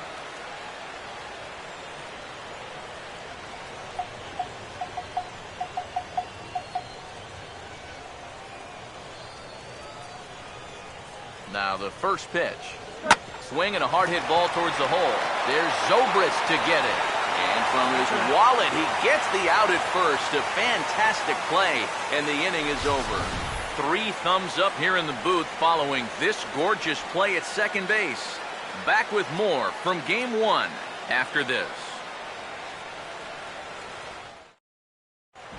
Now the first pitch. Swing and a hard hit ball towards the hole. There's Zobrist to get it. And from his wallet, he gets the out at first. A fantastic play, and the inning is over. 3 thumbs up here in the booth following this gorgeous play at second base. Back with more from Game 1 after this.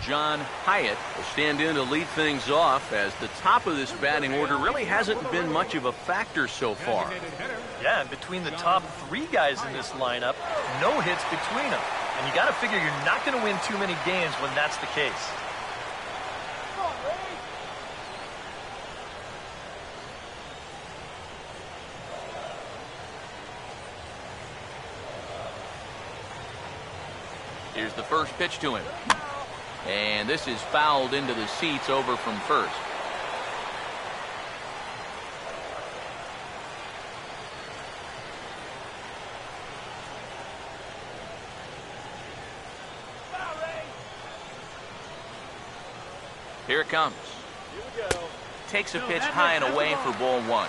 John Hyatt will stand in to lead things off, as the top of this batting order really hasn't been much of a factor so far. Yeah, and between the top 3 guys in this lineup, no hits between them. And you got to figure you're not going to win too many games when that's the case. Here's the first pitch to him. And this is fouled into the seats over from first. Here it comes. Here we go. Takes a pitch high and away for ball 1.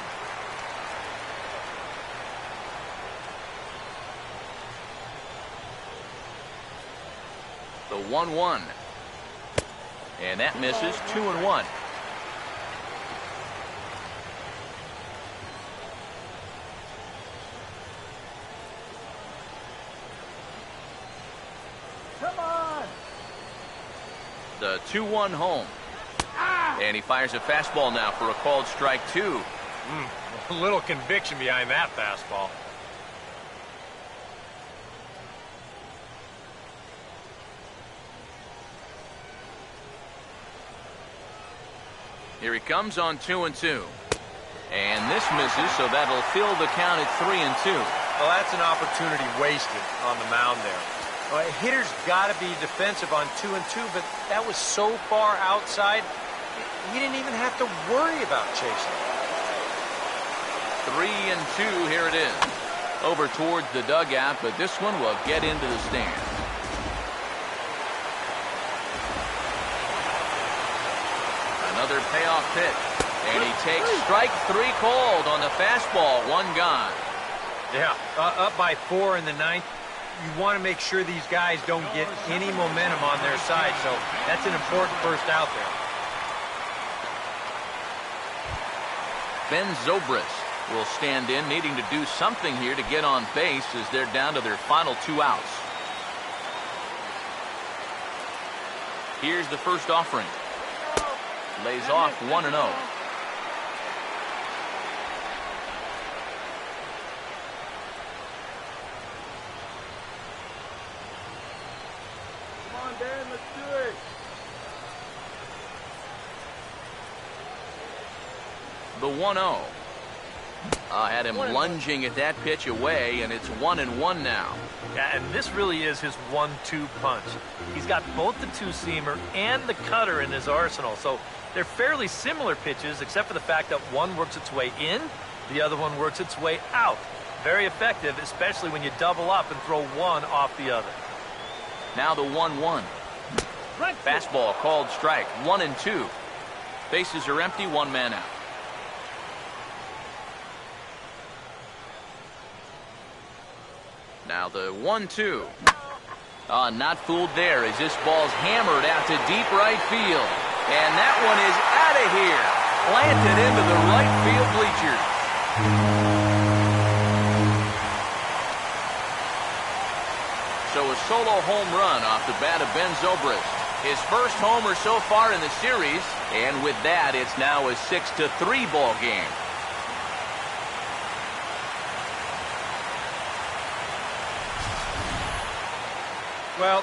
The 1-1. And that misses. 2-1. Come on. The 2-1 home. And he fires a fastball now for a called strike 2. A little conviction behind that fastball. Here he comes on 2-2. And this misses, so that'll fill the count at 3-2. Well, that's an opportunity wasted on the mound there. Well, a hitter's got to be defensive on 2-2, but that was so far outside, he didn't even have to worry about chasing. 3-2, here it is. Over towards the dugout, but this one will get into the stand. Another payoff pitch. And he takes strike 3 called on the fastball. 1 gone. Yeah, up by 4 in the 9th. You want to make sure these guys don't get any momentum on their side, so that's an important first out there. Ben Zobrist will stand in, needing to do something here to get on base as they're down to their final 2 outs. Here's the first offering. Lays off 1-0. Come on, Dan, let's do it. The 1-0. Had him lunging at that pitch away, and it's 1-1 now. Yeah, and this really is his 1-2 punch. He's got both the two-seamer and the cutter in his arsenal, so they're fairly similar pitches, except for the fact that one works its way in, the other one works its way out. Very effective, especially when you double up and throw one off the other. Now the 1-1. Fastball called strike. 1-2. Bases are empty, 1 man out. Now the 1-2. Not fooled there as this ball's hammered out to deep right field. And that one is out of here. Planted into the right field bleachers. So a solo home run off the bat of Ben Zobrist. His first homer so far in the series. And with that, it's now a 6-3 ball game. Well,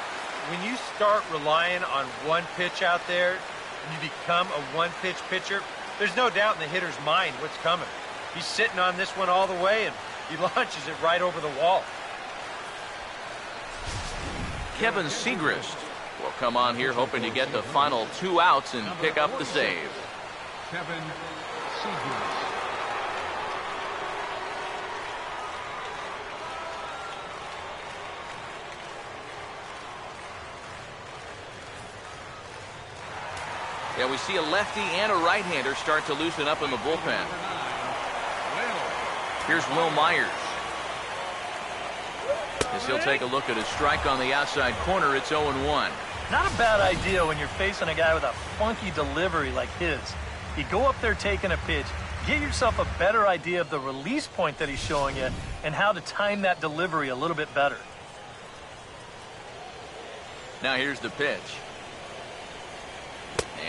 when you start relying on one pitch out there and you become a one-pitch pitcher, there's no doubt in the hitter's mind what's coming. He's sitting on this one all the way, and he launches it right over the wall. Kevin Segrist will come on here hoping to get the final 2 outs and pick up the save. Kevin Segrist. Yeah, we see a lefty and a right-hander start to loosen up in the bullpen. Here's Will Myers. As he'll take a look at his strike on the outside corner, it's 0-1. Not a bad idea when you're facing a guy with a funky delivery like his. You go up there taking a pitch, get yourself a better idea of the release point that he's showing you and how to time that delivery a little bit better. Now here's the pitch.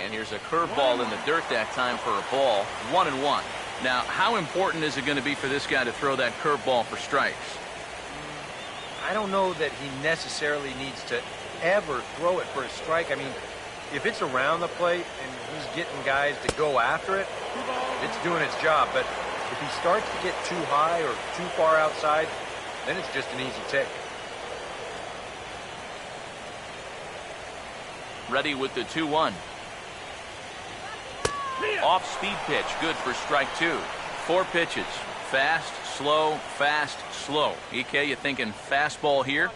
And here's a curveball in the dirt that time for a ball. 1-1. Now, how important is it going to be for this guy to throw that curveball for strikes? I don't know that he necessarily needs to ever throw it for a strike. I mean, if it's around the plate and he's getting guys to go after it, it's doing its job. But if he starts to get too high or too far outside, then it's just an easy take. Ready with the 2-1. Off-speed pitch, good for strike 2. 4 pitches. Fast, slow, fast, slow. EK, you thinking fastball here?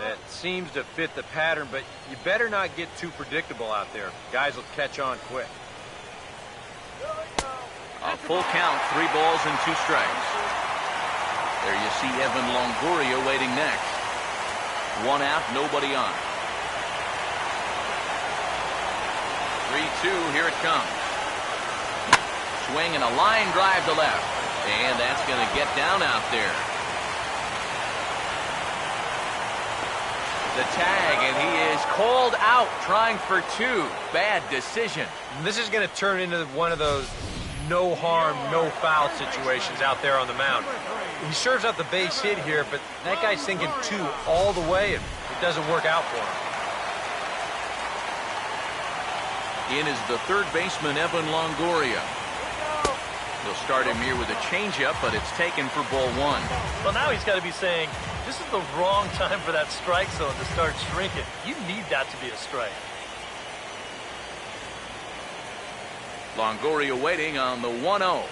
That seems to fit the pattern, but you better not get too predictable out there. Guys will catch on quick. A full count, 3 balls and 2 strikes. There you see Evan Longoria waiting next. 1 out, nobody on. 3-2, here it comes. Swing and a line drive to left. And that's going to get down out there. The tag, and he is called out trying for 2. Bad decision. And this is going to turn into one of those no harm, no foul situations out there on the mound. He serves out the base hit here, but that guy's thinking 2 all the way, and it doesn't work out for him. In is the third baseman, Evan Longoria. He'll start him here with a changeup, but it's taken for ball 1. Well, now he's got to be saying, this is the wrong time for that strike zone to start shrinking. You need that to be a strike. Longoria waiting on the 1-0.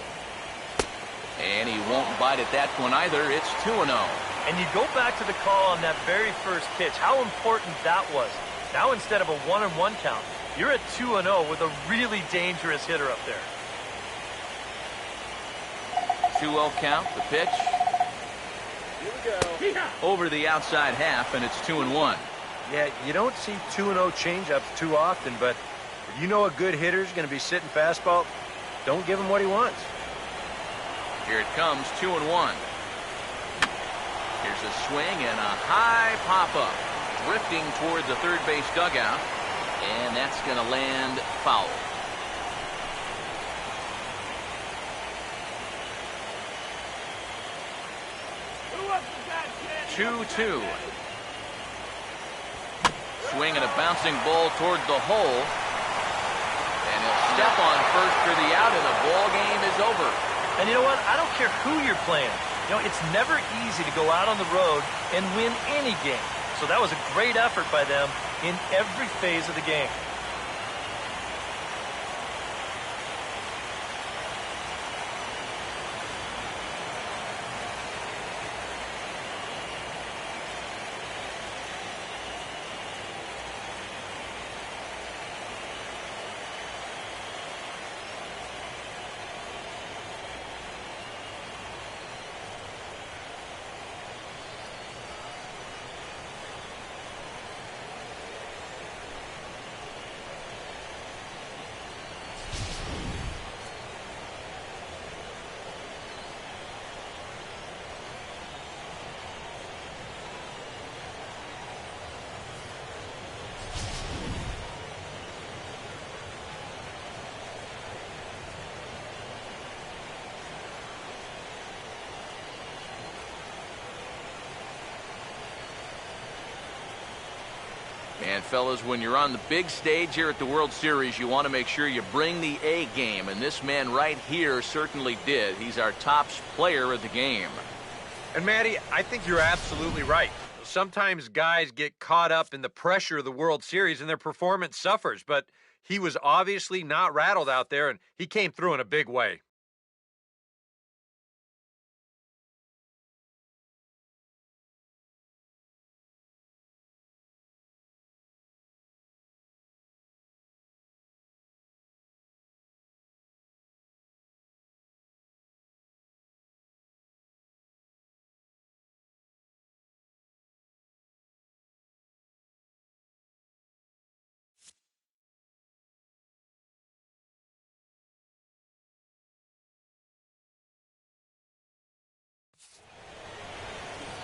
And he won't bite at that one either. It's 2-0. And you go back to the call on that very first pitch, how important that was. Now instead of a 1-1 count, you're at 2-0 with a really dangerous hitter up there. 2-0 count, the pitch. Here we go. Over the outside half, and it's 2-1. Yeah, you don't see 2-0 changeups too often, but if you know a good hitter's going to be sitting fastball, don't give him what he wants. Here it comes, 2-1. Here's a swing and a high pop-up. Drifting toward the third base dugout. And that's going to land foul. 2-2. Swing and a bouncing ball toward the hole. And he'll step on first for the out, and the ball game is over. And you know what? I don't care who you're playing. You know, it's never easy to go out on the road and win any game. So that was a great effort by them in every phase of the game. And fellas, when you're on the big stage here at the World Series, you want to make sure you bring the A game, and this man right here certainly did. He's our top player of the game. And Matty, I think you're absolutely right. Sometimes guys get caught up in the pressure of the World Series and their performance suffers, but he was obviously not rattled out there, and he came through in a big way.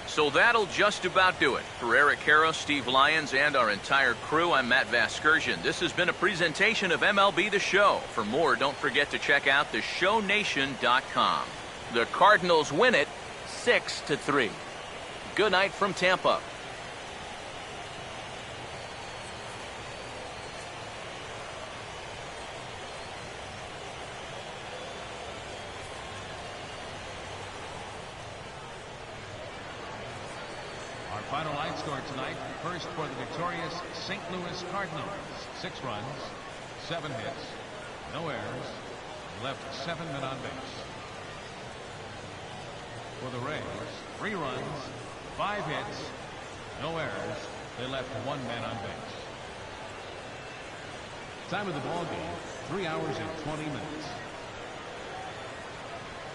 So that'll just about do it. For Eric Karros, Steve Lyons, and our entire crew, I'm Matt Vasgersian. This has been a presentation of MLB The Show. For more, don't forget to check out theshownation.com. The Cardinals win it 6-3. Good night from Tampa. Final line score tonight. First for the victorious St. Louis Cardinals. 6 runs, 7 hits, no errors, left 7 men on base. For the Rays, 3 runs, 5 hits, no errors. They left 1 man on base. Time of the ball game, 3 hours and 20 minutes.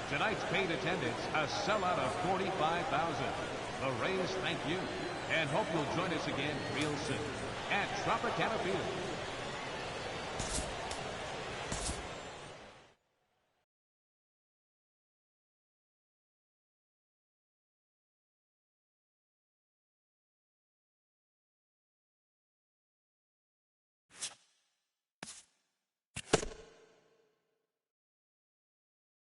Tonight's paid attendance, a sellout of 45,000. The Rays thank you and hope you'll join us again real soon at Tropicana Field.